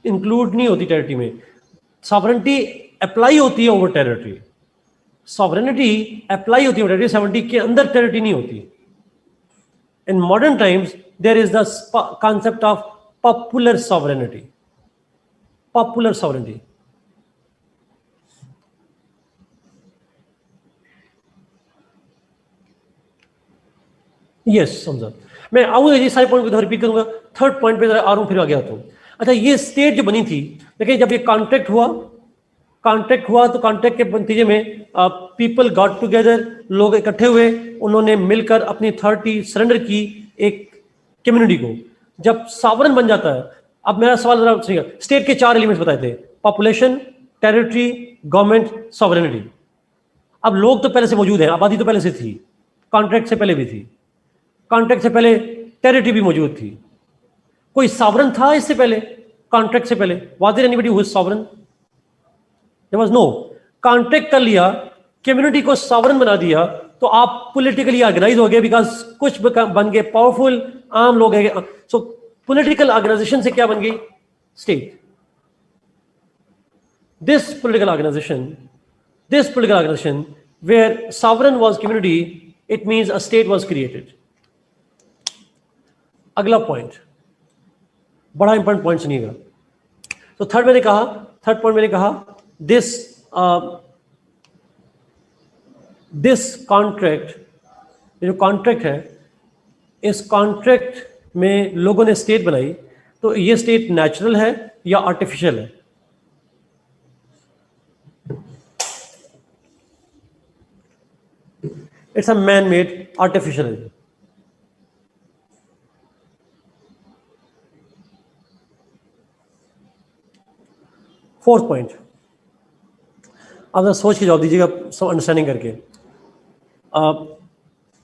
[SPEAKER 1] include नहीं होती टेरिटरी में, सॉवरेनिटी अप्लाई होती है ओवर टेरिटरी। सॉवरेनिटी अप्लाई होती है टेरिटरी, सॉवरेनिटी के अंदर टेरिटरी नहीं होती। In modern times there is the concept of popular sovereignty. Popular sovereignty, yes समझा। मैं आऊंगा ये सारे पॉइंट को रिपीट करूंगा, थर्ड पॉइंट पे आ रहा हूं, फिर आगे आता हूं। अच्छा, ये स्टेट जो बनी थी, देखिए जब ये कॉन्ट्रैक्ट हुआ तो कॉन्ट्रैक्ट के नतीजे में पीपल गॉट टुगेदर, लोग इकट्ठे हुए, उन्होंने मिलकर अपनी अथॉरिटी सरेंडर की एक कम्युनिटी को। जब सॉवरेन बन जाता है, अब मेरा सवाल जरा सुनिएगा, स्टेट के 4 एलिमेंट्स बताए थे, पॉपुलेशन, टेरिटरी, गवर्नमेंट, सॉवरेनिटी। अब लोग तो पहले से मौजूद हैं, आबादी तो पहले से थी, कॉन्ट्रैक्ट से पहले भी थी, कॉन्ट्रैक्ट से पहले टेरिटरी भी मौजूद थी। कोई सॉवरेन था इससे पहले? कॉन्ट्रैक्ट से पहले was there anybody who was sovereign? There was no. Contract कर लिया, कम्युनिटी को सॉवरेन बना दिया, तो आप पॉलिटिकली ऑर्गेनाइज हो गए, बिकॉज कुछ बन गए पावरफुल, आम लोग हैं। सो पॉलिटिकल ऑर्गेनाइजेशन से क्या बन गई? State. This political organisation where sovereign was community, it means a state was created. अगला पॉइंट बड़ा इंपॉर्टेंट पॉइंट सुनिएगा। तो थर्ड पॉइंट मैंने कहा दिस कॉन्ट्रैक्ट, जो कॉन्ट्रैक्ट है, इस कॉन्ट्रैक्ट में लोगों ने स्टेट बनाई, तो ये स्टेट नेचुरल है या आर्टिफिशियल है? It's a man made, artificial है। फोर्थ पॉइंट, आप जरा सोच के जवाब दीजिएगा, सब अंडरस्टैंडिंग करके।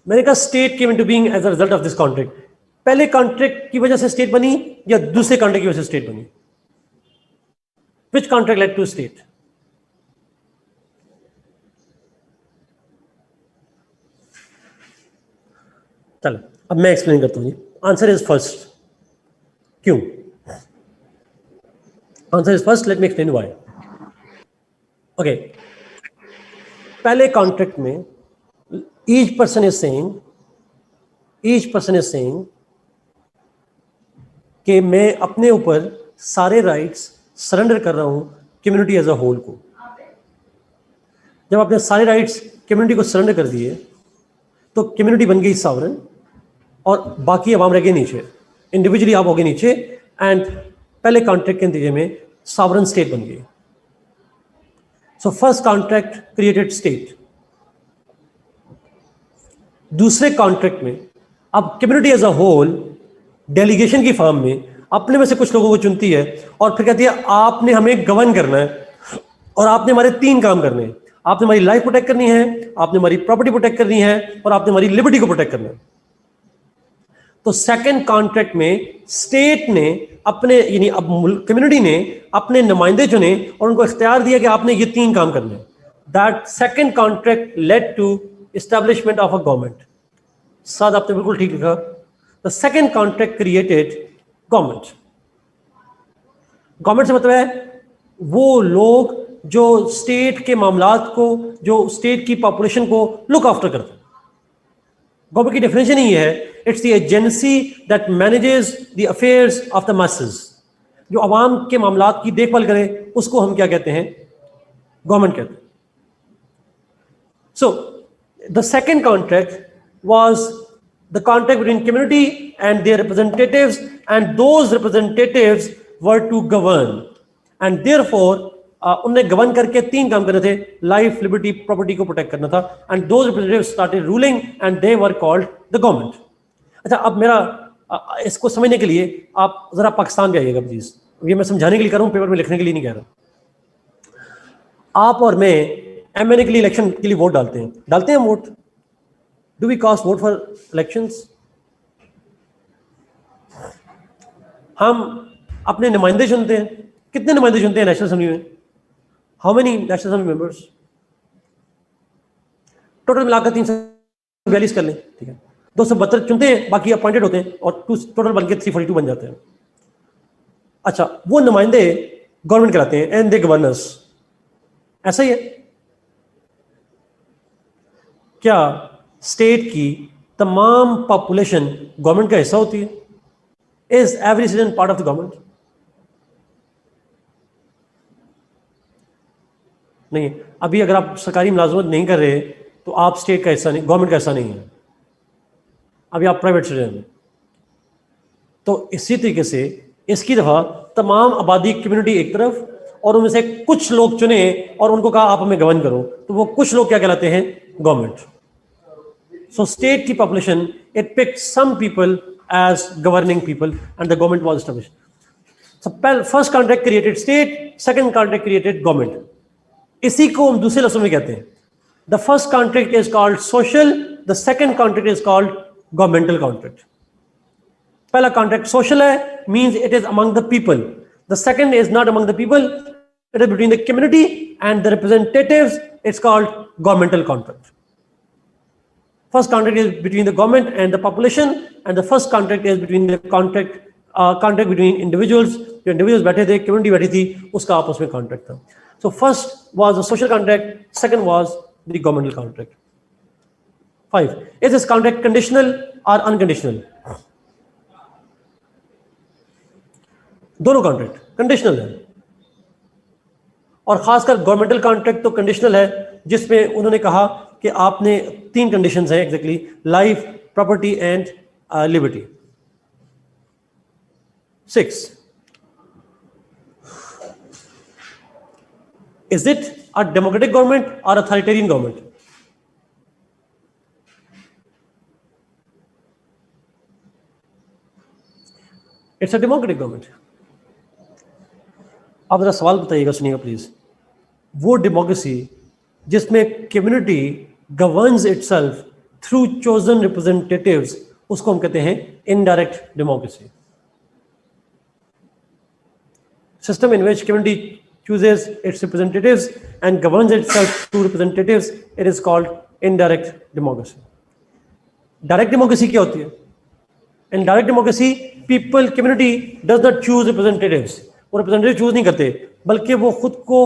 [SPEAKER 1] मैंने कहा state came into being as a result of this contract. पहले कॉन्ट्रैक्ट की वजह से स्टेट बनी या दूसरे कॉन्ट्रैक्ट की वजह से स्टेट बनी? Which contract led to state? चलो अब मैं एक्सप्लेन करता हूँ जी। Answer is first. क्यों? Answer is first, let me explain why. Okay, पहले कॉन्ट्रैक्ट में ईच पर्सन इज सेइंग कि मैं अपने ऊपर सारे राइट्स सरेंडर कर रहा हूं कम्युनिटी एज अ होल को। जब आपने सारे राइट्स कम्युनिटी को सरेंडर कर दिए, तो कम्युनिटी बन गई सॉवरेन और बाकी अवाम रह गए नीचे, इंडिविजुअली आप हो गए नीचे, एंड पहले कॉन्ट्रैक्ट के नतीजे में सॉवरेन स्टेट बन गई। So first contract created state. दूसरे कॉन्ट्रैक्ट में अब community as a whole delegation की फॉर्म में अपने में से कुछ लोगों को चुनती है और फिर कहती है आपने हमें गवर्न करना है और आपने हमारे 3 काम करने हैं। आपने हमारी लाइफ प्रोटेक्ट करनी है, आपने हमारी प्रॉपर्टी प्रोटेक्ट करनी है, और आपने हमारी लिबर्टी को प्रोटेक्ट करना है। तो सेकंड कॉन्ट्रैक्ट में स्टेट ने अपने, यानी अब कम्युनिटी ने अपने नुमाइंदे चुने और उनको इख्तियार दिया कि आपने ये 3 काम करने हैं। That second contract led to establishment of a government. साथ आपने बिल्कुल ठीक लिखा। The second contract created government. Government से मतलब है वो लोग जो स्टेट के मामलात को, जो स्टेट की पॉपुलेशन को लुक आफ्टर करते हैं। गवर्नमेंट की डेफिनेशन ही है, it's the agency that manages the affairs of the masses. जो अवाम के मामलात की देखभाल करे उसको हम क्या कहते हैं? गवर्नमेंट कहते हैं। So the second contract was the contract between community and their representatives, and those representatives were to govern, and therefore उनने गवर्न करके तीन काम करने थे, लाइफ, लिबर्टी, प्रॉपर्टी को प्रोटेक्ट करना था, and those representatives started ruling and they were called the government. अच्छा, अब मेरा इसको समझने के लिए आप जरा पाकिस्तान पे आइएगा प्लीज, ये मैं समझाने के लिए कर रहा हूँ, पेपर में लिखने के लिए नहीं कह रहा। आप और मैं एमएनए के लिए इलेक्शन के लिए वोट डालते हैं vote. Do we cast vote for elections? हम अपने नुमाइंदे चुनते हैं। कितने नुमाइंदे चुनते हैं नेशनल असेंबली में? How many national assembly members? Total मिलाकर 342 कर लें, ठीक है। 272 चुनते हैं, बाकी अपॉइंटेड होते हैं, और टोटल बनके 342 बन जाते हैं। अच्छा, वो नुमाइंदे गवर्नमेंट कराते हैं, एंड दे गवर्नर्स। ऐसा ही है क्या? स्टेट की तमाम पॉपुलेशन गवर्नमेंट का हिस्सा होती है? Is every citizen part of the government? नहीं। अभी अगर आप सरकारी मुलाजमत नहीं कर रहे तो आप स्टेट का हिस्सा नहीं, गवर्नमेंट का हिस्सा नहीं है, अभी आप प्राइवेट सिटीजन हैं। तो इसी तरीके से इसकी दफा तमाम आबादी, कम्युनिटी एक तरफ, और उनमें से कुछ लोग चुने और उनको कहा आप हमें गवर्न करो, तो वो कुछ लोग क्या कहलाते हैं? गवर्नमेंट। सो स्टेट की population, it picked some people as governing people and the government was established. So first contract created state, second contract created government. इसी को हम दूसरे लफ्जों में कहते हैं, the first contract is called social, the second contract is called governmental contract. पहला contract social है, means it is among the people. The second is not among the people, it is between the community and the representatives, it's called governmental contract. First contract is between the government and the population, and the first contract is between the contract between individuals. जो individuals बैठे थे, community बैठी थी, उसका आपस में contract था. So first was the social contract, second was the governmental contract. 5. Is this contract conditional or unconditional? दोनों contract conditional है, और खासकर गवर्नमेंटल कॉन्ट्रैक्ट तो कंडीशनल है, जिसमें उन्होंने कहा कि आपने 3 कंडीशंस हैं exactly, life, property and liberty. 6. Is it a democratic government और authoritarian government? It's a democratic government. आप जरा सवाल बताइएगा, सुनिएगा प्लीज। वो डेमोक्रेसी जिसमें community governs itself through chosen representatives, उसको हम कहते हैं indirect democracy. System in which community chooses its representatives and governs itself through representatives, it is called indirect democracy. Direct democracy क्या होती है? In direct democracy people, community does not choose representatives, वो representative choose नहीं करते, बल्कि वो खुद को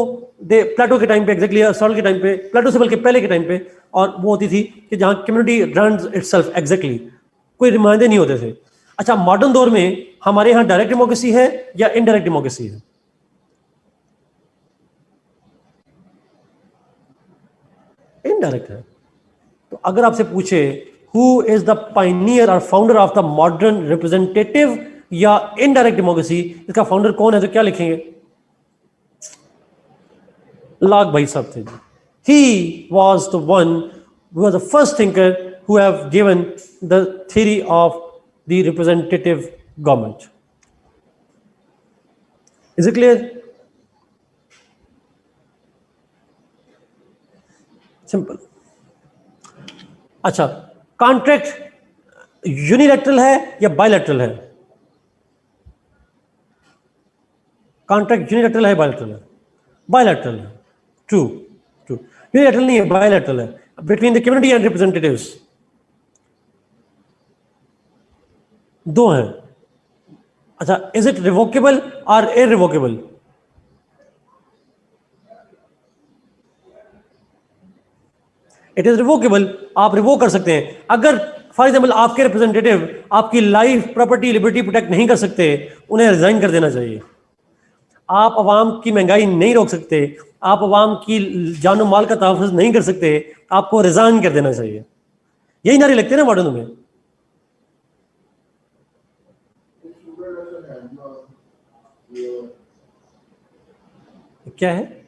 [SPEAKER 1] प्लेटो के टाइम पे, एग्जैक्टली अरिस्टोटल के टाइम पे, प्लेटो से बल्कि पहले के टाइम पे, और वो होती थी कि जहां कम्युनिटी रन्स इटसेल्फ, एग्जैक्टली कोई नुमाइंदे नहीं होते थे। अच्छा, मॉडर्न दौर में हमारे यहाँ डायरेक्ट डेमोक्रेसी है या इनडायरेक्ट डेमोक्रेसी है? इनडायरेक्ट है। तो अगर आपसे पूछे हु इज द पायनियर और founder of the modern representative या इनडायरेक्ट डेमोक्रेसी, इसका फाउंडर कौन है, तो क्या लिखेंगे? लाग भाई साहब थे। He was the one who was the first thinker who have given the theory of the representative government. Is it clear? Simple. अच्छा, कॉन्ट्रैक्ट यूनिलैटरल है या बायलैटरल है? कॉन्ट्रैक्ट यूनिलैटरल है, बायलैटरल है? बायलैटरल है। True, true. यूनिलैटरल नहीं है, bilateral है, between the community and representatives. दो हैं। अच्छा, इज इट रिवोकेबल और इररिवोकेबल? इट इज रिवोकेबल, आप रिवोक कर सकते हैं। अगर फॉर एग्जाम्पल आपके रिप्रेजेंटेटिव आपकी लाइफ, प्रॉपर्टी, लिबर्टी प्रोटेक्ट नहीं कर सकते, उन्हें रिजाइन कर देना चाहिए। आप अवाम की महंगाई नहीं रोक सकते, आप अवाम की जान माल का तहफ़्फ़ुज़ नहीं कर सकते, आपको रिजाइन कर देना चाहिए। यही नारे लगते हैं ना मॉडर्न में। क्या है?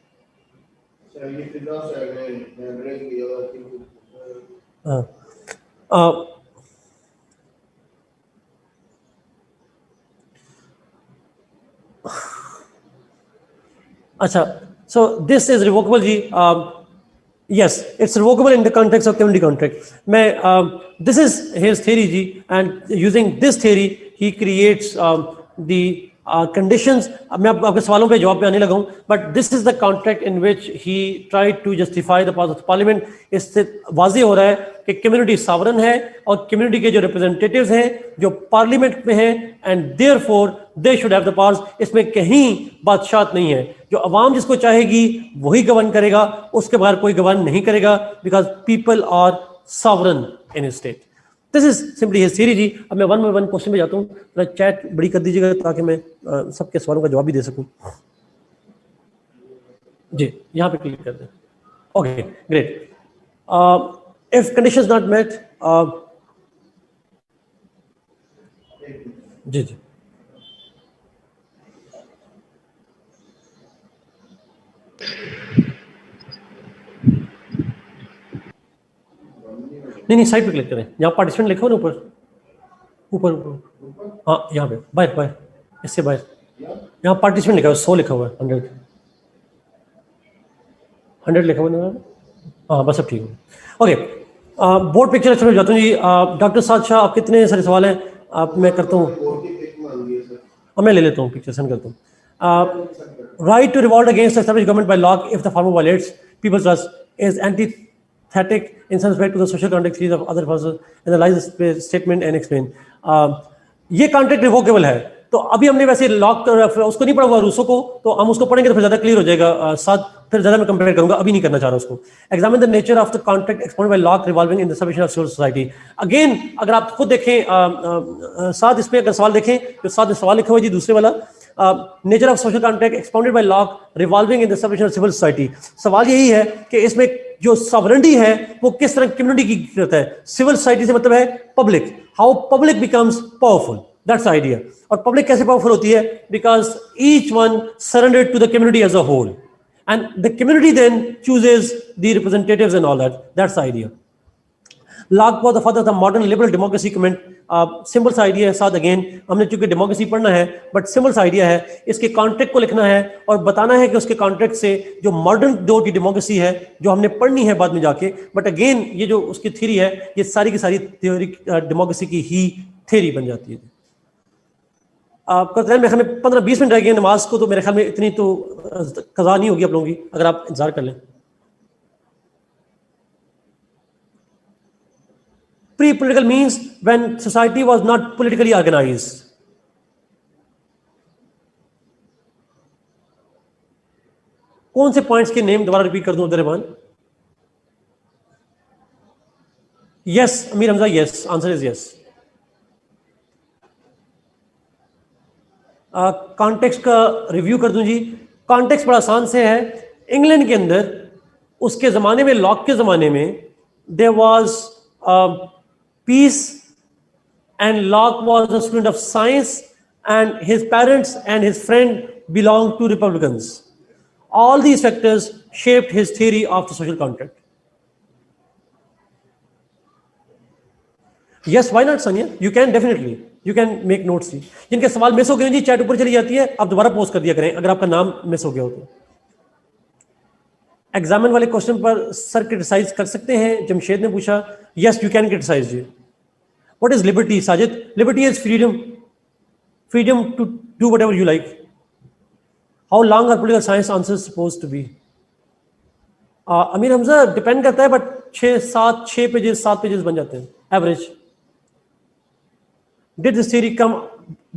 [SPEAKER 1] अच्छा, so this is revocable ji. Yes, it's revocable in the context of community contract. This is his theory ji, and using this theory he creates the conditions. मैं आपके सवालों पे जवाब पे आने लगा हूँ, but this is the contract in which he tried to justify the powers of the parliament. इससे वाज़ेह हो रहा है कि कम्युनिटी सावरन है और कम्युनिटी के जो रिप्रेजेंटेटिव्स हैं जो पार्लियामेंट में हैं, and therefore they should have the powers. इसमें कहीं बादशाहत नहीं है. जो अवाम जिसको चाहेगी वही गवर्न करेगा, उसके बगैर कोई गवर्न नहीं करेगा, because people are sovereign in state. This is simply his theory जी. अब मैं वन बाय वन क्वेश्चन पे जाता हूँ. थोड़ा चैट बड़ी कर दीजिएगा ताकि मैं सबके सवालों का जवाब भी दे सकूँ. जी, यहाँ पे क्लिक कर दें. Okay, great. If conditions not met, जी जी नहीं, साइड पे क्लिक करें. यहाँ पार्टिसिपेंट लिखा हो ना, ऊपर ऊपर ऊपर. हाँ, यहाँ पे बाहर बाहर, इससे बाहर. यहाँ पार्टिसिपेंट लिखा हुआ है, 100 लिखा हुआ है. 100 लिखा हुआ है ना. हाँ, बस अब ठीक है. ओके, बोर्ड पिक्चर अच्छा जाता हूँ जी. डॉक्टर साद शाह, आप कितने सारे सवाल हैं? आप मैं करता हूँ, मैं ले लेता हूँ, पिक्चर सेंड करता हूँ. Right to revolt against established government by law if the former violates people's trust is antithetic in some respect to the social contract series of other forces analyze the statement and explain. ये contract revocable है. तो अभी हमने वैसे lock उसको नहीं पढ़ा हुआ रूसो को, तो हम उसको पढ़ेंगे तो फिर ज्यादा क्लियर हो जाएगा. साथ फिर ज्यादा मैं कंपेयर करूंगा, अभी नहीं करना चाह रहा उसको. Examine the nature of the contract expounded by Locke revolving in the submission of civil society. Again अगर आप खुद देखें साथ, इसमें अगर सवाल देखें तो साथ में सवाल लिखा हुआ है जी दूसरे वाला. Nature of social contract expounded by Locke revolving in the submission of civil society. सवाल यही है कि इसमें जो सॉवरेनिटी है वो किस तरह कम्युनिटी की करता है. सिविल सोसाइटी से मतलब है public. How public becomes powerful, that's idea. और पब्लिक कैसे पावरफुल होती है? Because each one surrendered to the community as a whole, and the community then chooses the representatives and all that. That's idea. Locke was the father of the modern liberal democracy comment. Simple सा idea है. साथ again हमने चूंकि democracy पढ़ना है, but simple सा idea है. इसके कॉन्ट्रैक्ट को लिखना है और बताना है कि उसके कॉन्ट्रैक्ट से जो मॉडर्न दौर की डेमोक्रेसी है जो हमने पढ़नी है बाद में जाके, बट अगेन ये जो उसकी थ्योरी है ये सारी की सारी थ्योरी डेमोक्रेसी की ही थ्योरी बन जाती है. आपका मेरे ख्याल में 15-20 मिनट रह गए नमाज को, तो मेरे ख्याल में इतनी तो कज़ा नहीं होगी आप लोगों की, अगर आप इंतजार कर लें. Pre-political means when society was not politically organized. कौन से पॉइंट्स के नेम दोबारा रिपीट कर दूं Abdul Rahman? Yes Amir Hamza, yes, answer is yes. Context का रिव्यू कर दूं जी. कॉन्टेक्स्ट बड़ा आसान से है. इंग्लैंड के अंदर उसके जमाने में, लॉक के जमाने में, there was peace, and Locke was a student of science, and his parents and his friend belonged to Republicans. All these factors shaped his theory of the social contract. Yes, why not, Sonia? You can definitely. You can make notes. जिनके सवाल miss हो गए जी, chat ऊपर चली जाती है, आप दोबारा पोस्ट कर दिया करें अगर आपका नाम मिस हो गया हो तो. एग्जामिन वाले क्वेश्चन पर सर क्रिटिसाइज कर सकते हैं, जमशेद ने पूछा. यस, यू कैन क्रिटिसाइज जी. What is liberty, Sajid? Liberty is freedom. Freedom to do whatever you like. How long are political science answers supposed to be? Amir Hamza, depend करता है, बट 6 पेजेस 7 पेजेस बन जाते हैं average. Did this theory come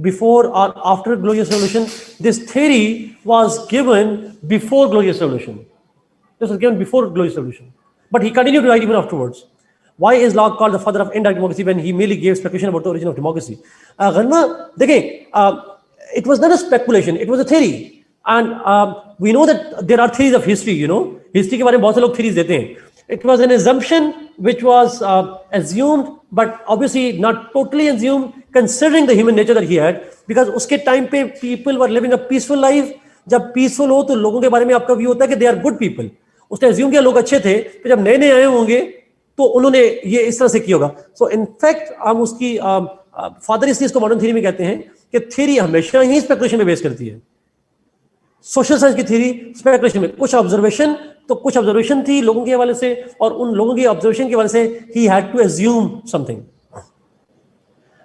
[SPEAKER 1] before or after Glorious Revolution? This theory was given before Glorious Revolution. This was given before Glorious Revolution, but he continued to write even afterwards. Why is Locke called the father of indirect democracy when he merely gave speculation about the origin of democracy? गन्ना देखें, it was not a speculation, it was a theory. And we know that there are theories of history, you know, history के बारे में बहुत से लोग theories देते हैं. It was an assumption which was assumed, but obviously not totally assumed, considering the human nature that he had, because उसके time पे people were living a peaceful life. जब peaceful हो तो लोगों के बारे में आपका view होता है कि they are good people. उसने assume किया लोग अच्छे थे, तो जब नए नए आए होंगे तो उन्होंने ये इस तरह से किया होगा. So in fact हम उसकी फादर इसलिए इसको मॉडर्न थ्योरी में कहते हैं कि थ्योरी हमेशा ही स्पेकुलेशन पे बेस करती है. सोशल साइंस की थ्योरी स्पेकुलेशन में कुछ ऑब्जर्वेशन थी लोगों के हवाले से, और उन लोगों की ऑब्जर्वेशन के हवाले से ही had to assume something.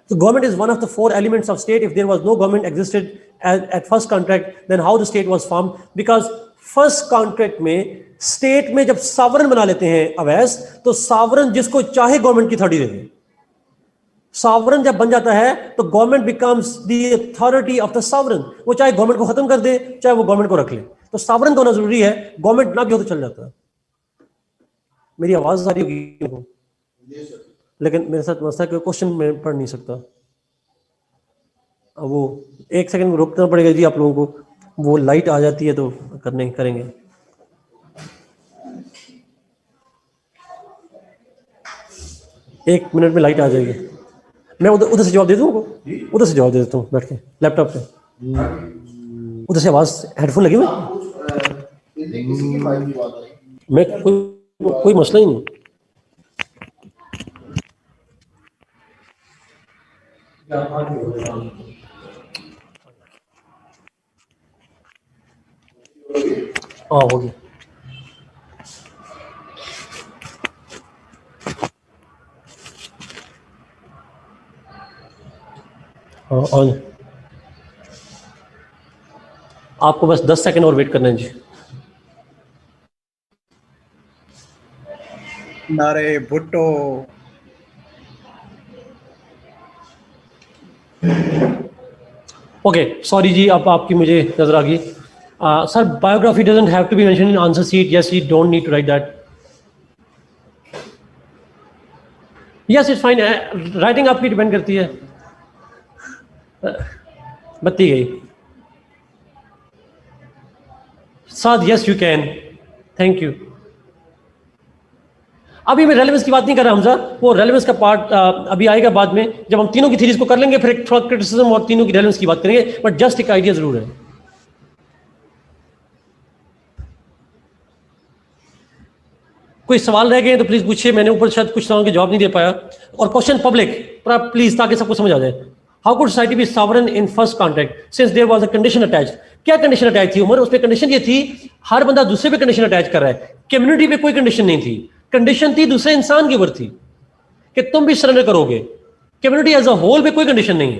[SPEAKER 1] So government is one of the four elements of state. If there was no government existed at first contract, then how the state was formed? Because first contract में state में जब sovereign बना लेते हैं अवैस, तो sovereign जिसको चाहे government की अथॉरिटी दे दे. Sovereign जब बन जाता है तो government becomes the authority of the sovereign. वो चाहे government को खत्म कर दे, चाहे वो government को रख ले. तो sovereign होना जरूरी है, government ना भी हो तो चल जाता है. मेरी आवाज आ रही होगी, लेकिन मेरे साथ मसला कोई क्वेश्चन में पढ़ नहीं सकता. अब वो एक सेकंड रुकना पड़ेगा जी आप लोगों को. वो लाइट आ जाती है तो करेंगे. एक मिनट में लाइट आ जाएगी. मैं उधर से जवाब दे दूँ उनको, उधर से जवाब दे देता हूँ बैठ के लैपटॉप पे. उधर से आवाज हेडफोन लगी हुई. मैं कोई मसला ही नहीं. हाँ हो गया. ऑन. आपको बस 10 सेकंड और वेट करना है जी.
[SPEAKER 2] नारे भुट्टो.
[SPEAKER 1] ओके सॉरी जी, अब आपकी मुझे नजर आ गई. Sir biography doesn't have to be mention in answer sheet. Yes, you don't need to write that. Yes it's fine. Writing आपकी डिपेंड करती है. बत्ती गई. साद yes you can. Thank you. अभी मैं रेलेवेंस की बात नहीं कर रहा हमजा. वो रेलेवेंस का पार्ट अभी आएगा बाद में, जब हम तीनों की थीरीज को कर लेंगे, फिर एक थोड़ा क्रिटिसिज्म और तीनों की रेलेवेंस की बात करेंगे. बट जस्ट एक आइडिया जरूर है. कोई सवाल रह गए तो प्लीज पूछिए. मैंने ऊपर शायद कुछ सवालों के जवाब नहीं दे पाया. और क्वेश्चन पब्लिक प्लीज, ताकि सबको समझ आ जाए. How could society be sovereign in first contract since there was a condition attached? क्या कंडीशन अटैच थी उमर? उस पर कंडीशन ये थी, हर बंदा दूसरे पे कंडीशन अटैच कर रहा है. कम्युनिटी पे कोई कंडीशन नहीं थी. कंडीशन थी दूसरे इंसान के ऊपर थी कि तुम भी सरेंडर करोगे. कम्युनिटी एज अ होल पे कोई कंडीशन नहीं है,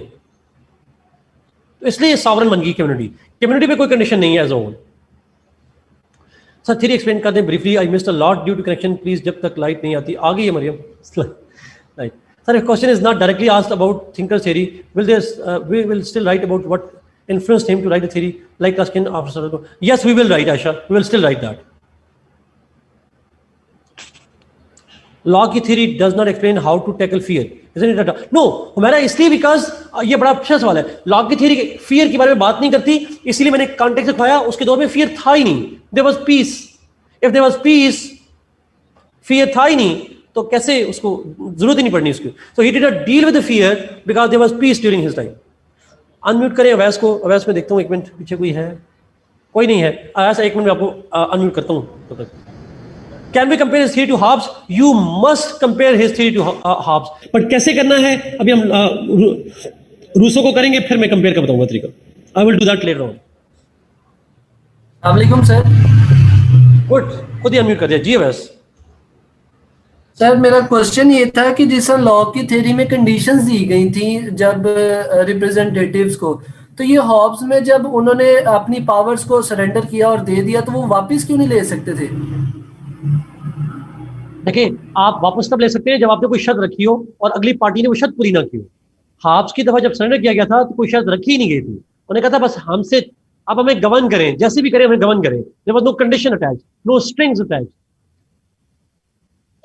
[SPEAKER 1] तो इसलिए सॉवरेन बन गई कम्युनिटी. कम्युनिटी पे कोई कंडीशन नहीं है as a whole. Sir theory explain कर दें briefly. I missed a lot due to connection. Please जब तक लाइट नहीं आती. आ गई है Maryam. Right sir, if question is not directly asked about thinkers theory, we will still write about what influenced him to write the theory like Ruskin after. Yes, we will write, Aisha. We will still write that. Law की theory does not explain how to tackle fear. Isn't it? No, हमारा इसलिए because ये बड़ा अच्छा सवाल है. Law की theory fear के बारे में बात नहीं करती, इसलिए मैंने कॉन्टेक्स्ट दिखाया. उसके दौर में fear था ही नहीं. There was peace. If there was peace, fear था ही नहीं, तो कैसे उसको जरूरत ही नहीं पड़नी उसकी. So he did not deal with the fear because there was peace during his time. Unmute करें अवैस को. अवैस में देखता हूँ एक मिनट पीछे कोई है? कोई नहीं है. अवैस एक मिनट में आपको अनम्यूट करता हूँ तब तक. Can we compare his theory to Hobbes? You must compare his theory to Hobbes. But कैसे करना है अभी हम रूसो को करेंगे, फिर मैं कंपेयर कर बताऊंगा तरीका. I will do that later on.
[SPEAKER 3] अस्सलामुअलैकुम सर.
[SPEAKER 1] गुड, खुद ही अनम्यूट कर दिया जी. अवैस
[SPEAKER 3] सर मेरा क्वेश्चन ये था कि जिस लॉ की थ्योरी में कंडीशंस दी गई थी जब रिप्रेजेंटेटिव्स को, तो ये हॉब्स में जब उन्होंने अपनी पावर्स को सरेंडर किया और दे दिया, तो वो वापस क्यों नहीं ले सकते थे?
[SPEAKER 1] देखिए, आप वापस तब ले सकते हैं जब आपने कोई शर्त रखी हो और अगली पार्टी ने वो शर्त पूरी ना की हो. हाब्स की दफा जब सरेंडर किया गया था तो कोई शर्त रखी ही नहीं गई थी. उन्होंने कहा था बस हमसे आप हमें गवर्न करें, जैसे भी करें हमें गवर्न करें. There was no condition attach, no strings attach.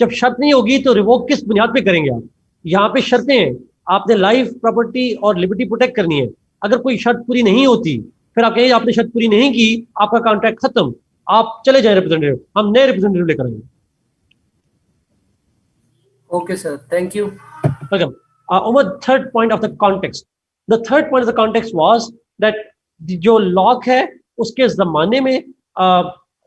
[SPEAKER 1] जब शर्त नहीं होगी तो रिवोक किस बुनियाद पे करेंगे आप? यहाँ पे शर्तें हैं, आपने लाइफ, प्रॉपर्टी और लिबर्टी प्रोटेक्ट करनी है. अगर कोई शर्त पूरी नहीं होती फिर आप कहेंगे आपने शर्त पूरी नहीं की, आपका कॉन्ट्रैक्ट खत्म, आप चले जाए रिप्रेजेंटेटिव, हम नए रिप्रेजेंटेटिव लेकर आएंगे।
[SPEAKER 3] Okay sir, thank you.
[SPEAKER 1] Welcome. Umar, third point of the context. The third point of the context was that जो लॉक है उसके जमाने में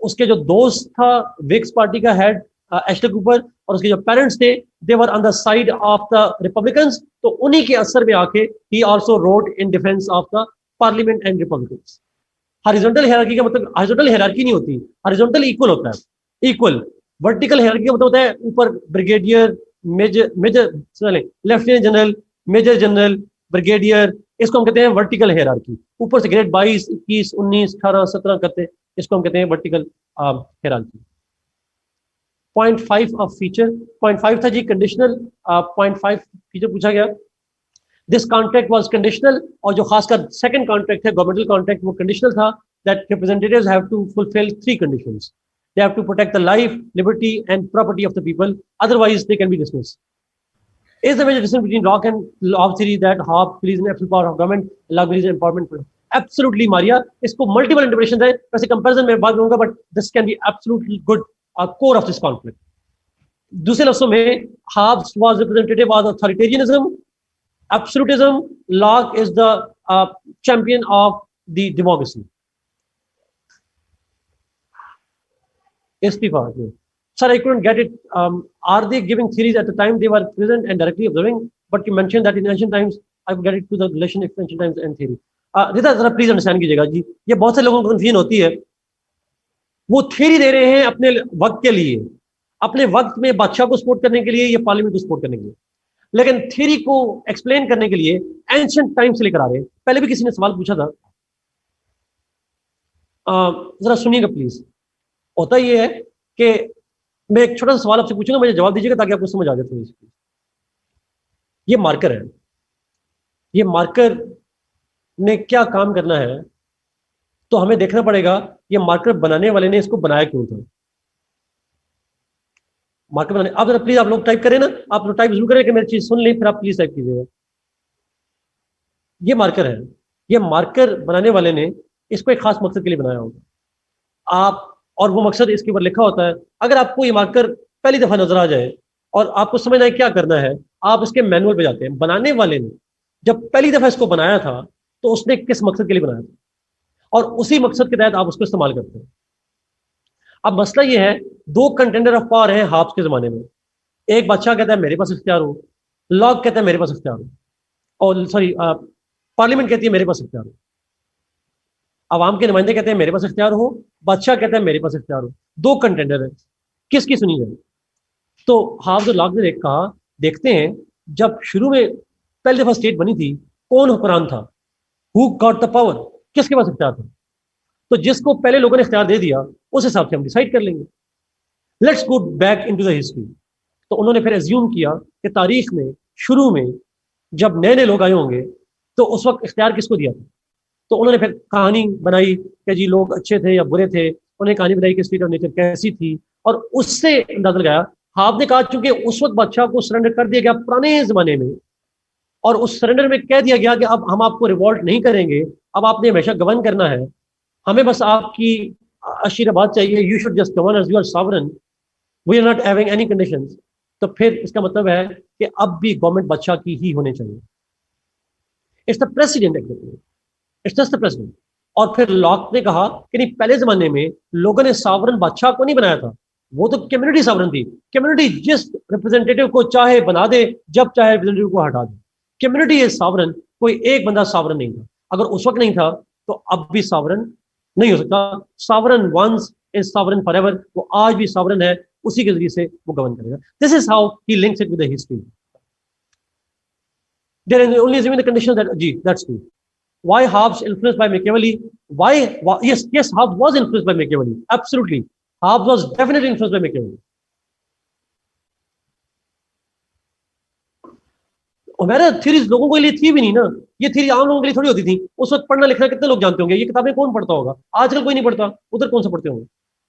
[SPEAKER 1] उसके जो दोस्त था विक्स पार्टी का हेड एशले कूपर और उसके जो पेरेंट्स थे they were on the side of the Republicans, तो उन्हीं के असर में आके he also wrote in defence of the parliament and Republicans. Horizontal hierarchy का मतलब हॉरिजॉन्टल हायरार्की नहीं होती, हॉरिजॉन्टल इक्वल होता है, इक्वल। वर्टिकल हायरार्की का मतलब होता है ऊपर brigadier, major major lieutenant general, major general, brigadier, इसको हम कहते हैं वर्टिकल हायरार्की। ऊपर से ग्रेड 22, 21, 19, 18, 17 करते, इसको हम कहते हैं vertical hierarchy. Point 5 of feature, point 5 था जी कंडीशनल, पॉइंट 5 फीचर पूछा गया। दिस कॉन्ट्रैक्ट वाज कंडीशनल, और जो खासकर सेकंड कॉन्ट्रैक्ट है गवर्नमेंटल कॉन्ट्रैक्ट वो कंडीशनल था, that representatives have to fulfil 3 conditions. They have to protect the life, liberty, and property of the people. Otherwise, they can be dismissed. Is the major difference between Locke and Hobbes theory that Hobbes believes in absolute power of government, Locke believes in empowerment? Absolutely, Maria. इसको multiple interpretations है, वैसे comparison में बात करूँगा, but this can be absolutely good core of this conflict. दूसरे लफ्ज़ों में, Hobbes was representative of authoritarianism, absolutism. Locke is the champion of the democracy. Istifa. Sir, I couldn't get it. Are they giving theories at the time they were present and directly observing? But you mentioned that in ancient times, I could get it to the relation of ancient times and theory. Rita जरा please understand कीजिएगा जी, ये बहुत से लोगों को confusion होती है। वो थ्योरी दे रहे हैं अपने वक्त के लिए, अपने वक्त में बादशाह को सपोर्ट करने के लिए या पार्लियामेंट को सपोर्ट करने के लिए, लेकिन थ्योरी को एक्सप्लेन करने के लिए एंशिएंट टाइम से लेकर आ रहे हैं। पहले भी किसी ने सवाल पूछा था, जरा सुनिएगा प्लीज। होता ये है कि मैं एक छोटा सा सवाल आपसे पूछूंगा, मुझे जवाब दीजिएगा ताकि आपको समझ आ जाए थोड़ी सी। ये मार्कर है, ये मार्कर ने क्या काम करना है, तो हमें देखना पड़ेगा ये मार्कर बनाने वाले ने इसको बनाया क्यों था। मार्कर बनाने, आप जरा प्लीज आप लोग टाइप करें ना, आप लोग टाइप जरूर करें कि मेरी चीज सुन लें, फिर आप प्लीज टाइप कीजिएगा। ये मार्कर है, ये मार्कर बनाने वाले ने इसको एक खास मकसद के लिए बनाया होगा। आप, और वो मकसद इसके ऊपर लिखा होता है। अगर आपको ये मार्कर पहली दफा नजर आ जाए और आपको समझना है क्या करना है, आप इसके मैनुअल पे जाते हैं। बनाने वाले ने जब पहली दफा इसको बनाया था तो उसने किस मकसद के लिए बनाया था, और उसी मकसद के तहत आप उसको इस्तेमाल करते हैं। अब मसला ये है, 2 कंटेंडर ऑफ पावर हैं हाब्स के जमाने में। एक बादशाह कहता है मेरे पास इख्तियार हो, लॉक कहता है मेरे पास इख्तियार हो, और सॉरी पार्लियामेंट कहती है मेरे पास इख्तियार हो, आवाम के नुमाइंदे कहते हैं मेरे पास इख्तियार हो, बादशाह कहता है मेरे पास इख्तियार हो। 2 कंटेंडर है, किसकी सुनी जाए? तो हाब्स और लॉक ने कहा देखते हैं, जब शुरू में पहली दफा स्टेट बनी थी कौन हुक्मरान था, हु गॉट द पावर, किसके पास इख्तियार था? तो जिसको पहले लोगों ने इख्तियार दे दिया उस हिसाब से हम डिसाइड कर लेंगे। Let's go back into the history. तो उन्होंने फिर एज्यूम किया कि तारीख में शुरू में जब नए नए लोग आए होंगे तो उस वक्त इख्तियार किसको दिया था। तो उन्होंने फिर कहानी बनाई कि जी लोग अच्छे थे या बुरे थे, उन्हें कहानी बनाई कि स्टेट ऑफ नेचर कैसी थी, और उससे अंदाजा लगाया। हाब ने कहा चूंकि उस वक्त बादशाह को सरेंडर कर दिया गया पुराने जमाने में, और उस सरेंडर में कह दिया गया कि अब हम आपको रिवॉल्ट नहीं करेंगे, अब आपने हमेशा गवर्न करना है, हमें बस आपकी आशीर्वाद चाहिए, you should just govern as you are sovereign, we are not having any conditions. तो फिर इसका मतलब है कि अब भी गवर्नमेंट बादशाह की ही होनी चाहिए। It's the president exactly, it's just the president. और फिर लॉक ने कहा कि नहीं, पहले जमाने में लोगों ने सॉवरेन बादशाह को नहीं बनाया था, वो तो कम्युनिटी सॉवरेन थी। कम्युनिटी जिस रिप्रेजेंटेटिव को चाहे बना दे, जब चाहे रिप्रेजेंटेटिव को हटा दे। कम्युनिटी इज सॉवरेन, कोई एक बंदा सॉवरेन नहीं था। अगर उस वक्त नहीं था तो अब भी सॉवरेन नहीं हो सकता। Sovereign once is sovereign forever, वो आज भी सॉवरेन है, उसी के जरिए से वो गवर्न करेगा। This is how he links it with the history. There is only assuming the condition that जी that's true. Why Hobbes influenced by Machiavelli? Why yes, Hobbes was influenced by Machiavelli. Absolutely, Hobbes was definitely influenced by Machiavelli. और मेरा theories लोगों के लिए थी भी नहीं ना, ये थ्योरी आम लोगों के लिए थोड़ी होती थी। उस वक्त पढ़ना लिखना कितने लोग जानते होंगे, ये किताबें कौन पढ़ता होगा? आजकल कोई नहीं पढ़ता, उधर कौन सा पढ़ते होंगे?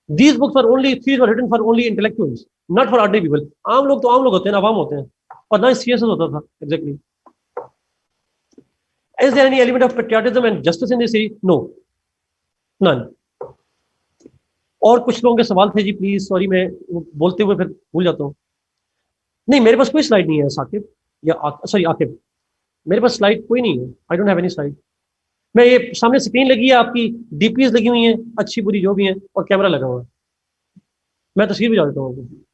[SPEAKER 1] These books were only, theories were written for only intellectuals, not for ordinary people. आम लोग तो आम लोग होते हैं, आवाम होते हैं, और ना सीएसएस होता था exactly. Is there any element of patriotism and justice in this series? No. None. और कुछ लोगों के सवाल थे जी, प्लीज सॉरी, मैं बोलते हुए फिर भूल जाता हूँ। नहीं, मेरे पास कोई स्लाइड नहीं है साकिब या सॉरी आकिब, मेरे पास स्लाइड कोई नहीं है, I don't have any slide. मैं ये सामने स्क्रीन लगी है आपकी, डीपीएस लगी हुई है अच्छी बुरी जो भी है, और कैमरा लगा हुआ है। मैं तस्वीर भी जा देता हूँ।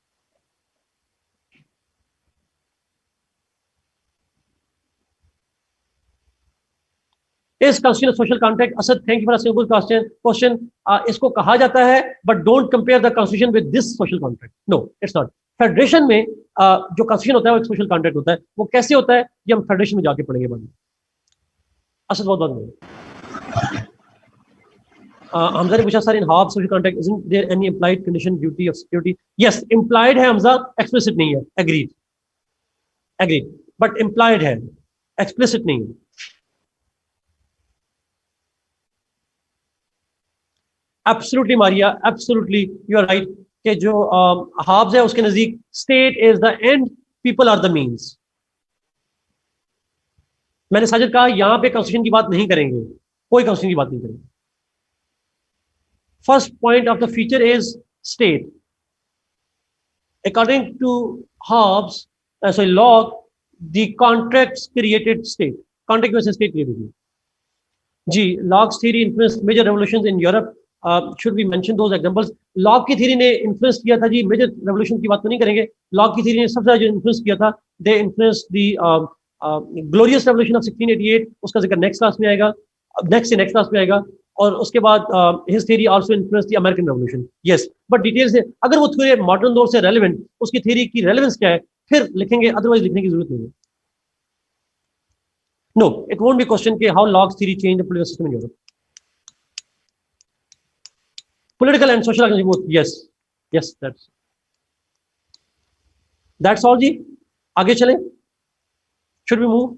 [SPEAKER 1] इस constitution social contract, Asad thank you for asking good question. इसको कहा जाता है, but don't compare the constitution with this social contract, no it's not. Federation में जो कॉन्स्टिट्यूशन होता है वो एक सोशल कॉन्ट्रैक्ट होता है। वो कैसे होता है ये हम फेडरेशन में जाके पढ़ेंगे बाद में। असद बहुत बहुत हमजा ने पूछा sir, in half social contract isn't there any implied condition duty of security? Yes, implied है हमजा, एक्सप्लिसिट नहीं है। एग्रीड, एग्रीड, बट इंप्लाइड है, एक्सप्लिसिट नहीं है। Absolutely Maria, absolutely you are right कि जो हाब्स है उसके नजदीक state is the end, people are the means. मैंने साजिद कहा यहां पे कॉन्स्टिट्यूशन की बात नहीं करेंगे, कोई कॉन्स्टिट्यूशन की बात नहीं करेंगे। First point of the feature is state. According to Hobbes, sorry, Locke, the contracts created state. Contract में से state created हुई। जी, Locke's theory influenced major revolutions in Europe. Should we mention those examples? Locke की theory ने influence किया था जी, major revolution की बात तो नहीं करेंगे। Locke की theory ने सबसे ज्यादा जो influence किया था, they influenced the glorious revolution of 1688, उसका जिक्र next class में आएगा, next से next class में आएगा। और उसके बाद his theory also influenced the American Revolution. Yes, but details है, अगर वो थोड़े मॉडर्न दौर से relevant, उसकी theory की relevance क्या है फिर लिखेंगे, अदरवाइज लिखने की जरूरत नहीं है। No, it won't be question कि how Locke's theory changed the political system in Europe. Political and social organization both. Yes, yes, that's all जी। आगे चले, should we move?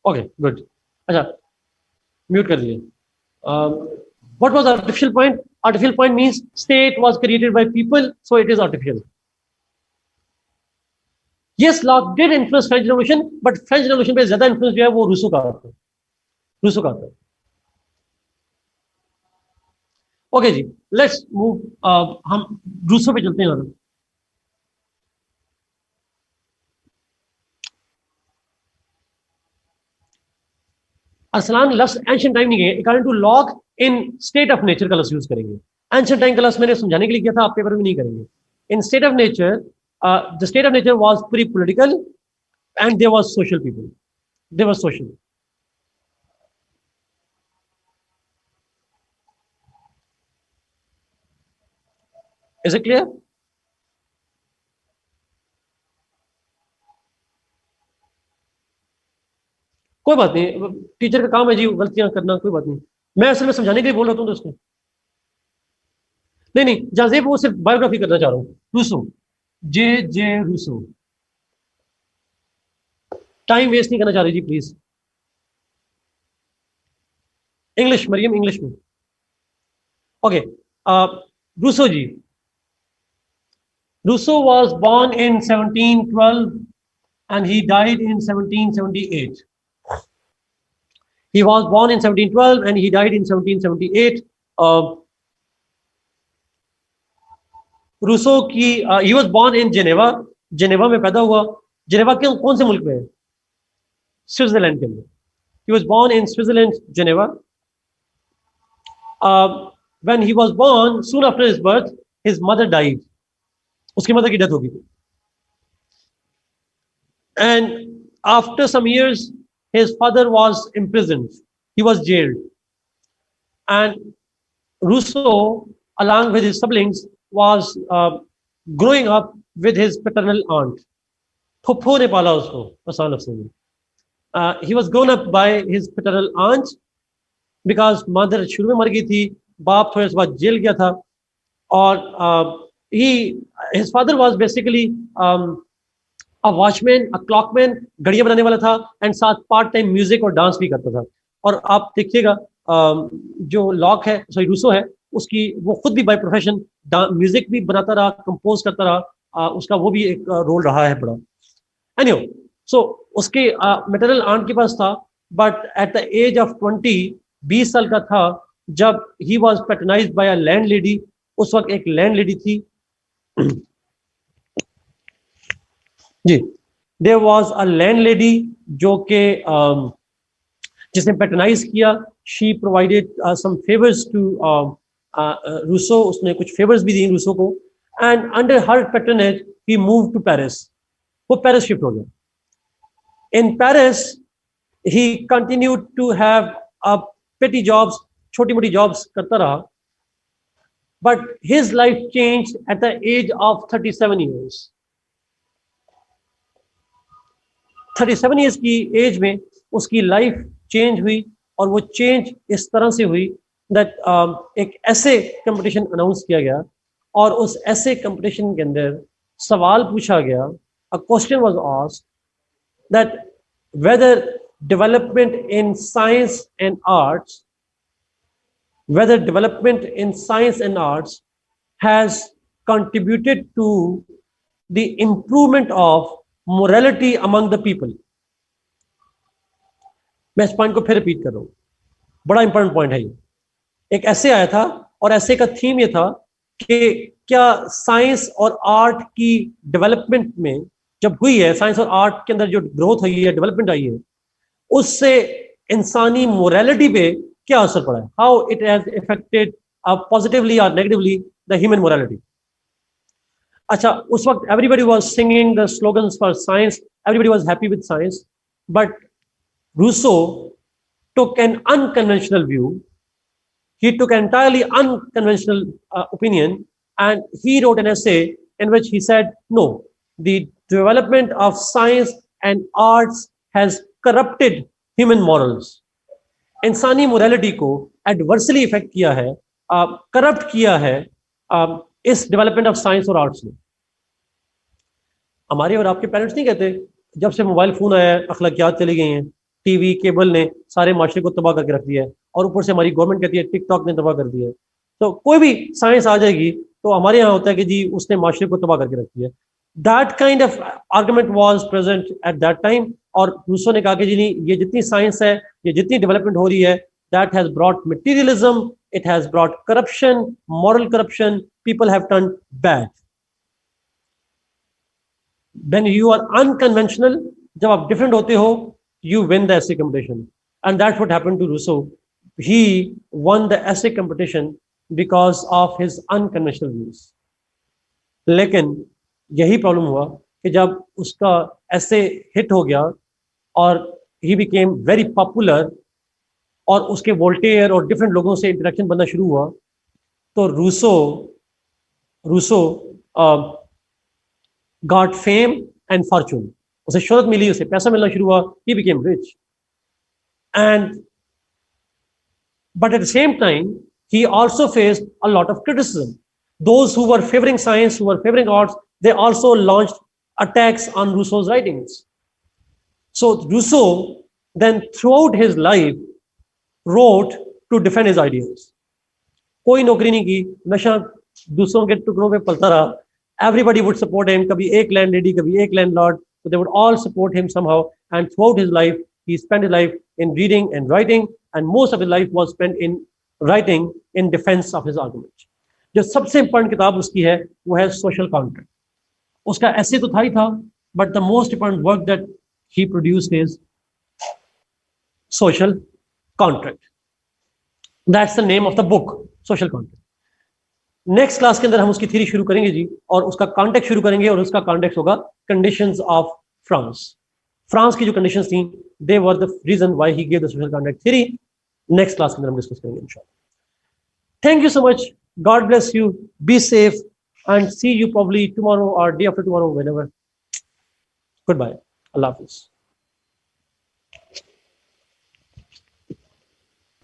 [SPEAKER 1] Okay, good. अच्छा, म्यूट कर दिए। What was artificial point? Artificial point means state was created by people, so it is artificial. Yes, Locke did influence French Revolution, but French Revolution पे ज्यादा influence जो है वो Rousseau का आता है, रूसो का आता है। ओके जी, लेट्स मूव, हम रूसो पे चलते हैं। अरसलान लफ्ज एंशिएंट टाइम नहीं कहेंगे, according to Locke in state of nature का लफ्ज यूज करेंगे। एंशिएंट टाइम का लफ्ज मैंने समझाने के लिए किया था, आप पेपर में नहीं करेंगे। In state of nature, the state of nature was pre political and there was social people, there was social. Is it clear? कोई बात नहीं, टीचर का काम है जी गलतियां करना, कोई बात नहीं। मैं असल में समझाने के लिए बोल रहा हूँ दोस्तों। नहीं नहीं, जाजेब वो सिर्फ बायोग्राफी करना चाह रहा हूँ। Rousseau, J Rousseau. Time waste नहीं करना चाह रही जी प्लीज। इंग्लिश मरियम, इंग्लिश में। Okay, Rousseau ji. Rousseau was born in 1712 and he died in 1778. He was born in 1712 and he died in 1778. Rousseau की he was born in Geneva, Geneva में पैदा हुआ। जेनेवा के कौन से मुल्क में है? स्विट्जरलैंड के अंदर। He was born in Switzerland, Geneva. When he was born, soon after his birth, his mother died. उसकी मदर की डेथ हो गई। And after some years, his father was imprisoned. He was jailed. And Rousseau, along with his siblings, was growing up with his paternal aunt. Phuppo ने पाला उसको, आसान लफ्ज़ों में। He was grown up by his paternal aunt because mother शुरू में मर गई थी, बाप थोड़े से बाद जेल गया था। और his father was basically a watchman, a clockman, घड़ियां बनाने वाला था, एंड साथ पार्ट टाइम म्यूजिक और डांस भी करता था। और आप देखिएगा जो लॉक है, सॉरी रूसो है, उसकी वो खुद भी बाय प्रोफेशन म्यूजिक भी बनाता रहा, कंपोज करता रहा, उसका वो भी एक रोल रहा है बड़ा। एनीवे, सो उसके मैटरनल आंट के पास था, but at the age of 20 साल का था जब he was patronised by a landlady. उस वक्त एक लैंड लेडी थी जी, there was a landlady जो के जिसने पैटर्नाइज किया। She provided some favours to Rousseau, उसने कुछ फेवर्स भी दिए रूसो को, and under her patronage he move to Paris, वो पेरिस शिफ्ट हो गया। In Paris he continued to have petty jobs, छोटी मोटी jobs करता रहा, but his life changed at the age of 37 years. 37 years की एज में उसकी लाइफ चेंज हुई, और वो चेंज इस तरह से हुई दैट एक ऐसे कंपटीशन अनाउंस किया गया, और उस ऐसे कंपटीशन के अंदर सवाल पूछा गया, a question was asked that whether development in science and arts, whether development in science and arts has contributed to the improvement of morality among the people. मैं इस पॉइंट को फिर रिपीट कर रहा हूं, बड़ा इंपॉर्टेंट पॉइंट है ये। एक ऐसे आया था, और ऐसे का थीम ये था कि क्या साइंस और आर्ट की डेवलपमेंट में जब हुई है, साइंस और आर्ट के अंदर जो ग्रोथ हुई है, डेवलपमेंट आई है, उससे इंसानी मोरालिटी पे क्या असर पड़ा है, how it has affected positively और नेगेटिवली द ह्यूमन मोरालिटी। अच्छा, उस वक्त everybody was singing the slogans for science, everybody was happy with science, but Rousseau took an unconventional view. He took an entirely unconventional opinion, and he wrote an essay in which he said, no, the development of science and arts has corrupted human morals. इंसानी morality को adversely effect किया है, corrupt किया है इस development of science और arts ने। हमारे और आपके पेरेंट्स नहीं कहते जब से मोबाइल फोन आया है अखलाकियात चली गई हैं, टीवी केबल ने सारे माशरे को तबाह करके रख दिया है, और ऊपर से हमारी गवर्नमेंट कहती है टिकटॉक ने तबाह कर दिया है। तो कोई भी साइंस आ जाएगी तो हमारे यहाँ होता है कि जी उसने माशरे को तबाह करके रख दिया। That kind of argument was present at that time, और रूसो ने कहा कि जी नहीं, ये जितनी साइंस है, ये जितनी डेवलपमेंट हो रही है, that has brought materialism, it has brought corruption, moral corruption, people have turned bad. When you are unconventional, जब आप डिफरेंट होते हो, you win the essay competition, and that's what happened to Rousseau. He won the essay competition because of his unconventional views. लेकिन यही problem हुआ कि जब उसका ऐसे हिट हो गया और he became very popular, और उसके वोल्टेयर और डिफरेंट लोगों से इंटरेक्शन बनना शुरू हुआ, तो Rousseau got fame and fortune. उसे शोहरत मिली, उसे पैसा मिलना शुरू हुआ, he became rich, and but at the same time he also faced a lot of criticism. Those who were favoring science, who were favoring arts, they also launched attacks on Rousseau's writings. So Rousseau then throughout his life wrote to defend his ideals. कोई नौकरी नहीं की, नशा दूसरों के टुकड़ों पे पलता रहा, everybody would support him, कभी एक लैंड लेडी, कभी एक landlord, so they would all support him somehow, and throughout his life he spent his life in reading and writing, and most of his life was spent in writing in defense of his argument. जो सबसे important किताब उसकी है वो है social contract. उसका ऐसे तो था ही था, but the most important work that he produced is social contract. That's the name of the book, social contract. Next class के अंदर हम उसकी थ्योरी शुरू करेंगे जी, और उसका कॉन्टेक्स्ट शुरू करेंगे, और उसका कॉन्टेक्स्ट होगा कंडीशंस ऑफ फ्रांस। फ्रांस की जो कंडीशंस थी, they were the reason why he gave the social contract theory. Next class के अंदर हम डिस्कस करेंगे इंशाल्लाह। Thank you so much, God bless you, be safe, and see you probably tomorrow or day after tomorrow, whenever. Goodbye, अल्लाह हाफिज।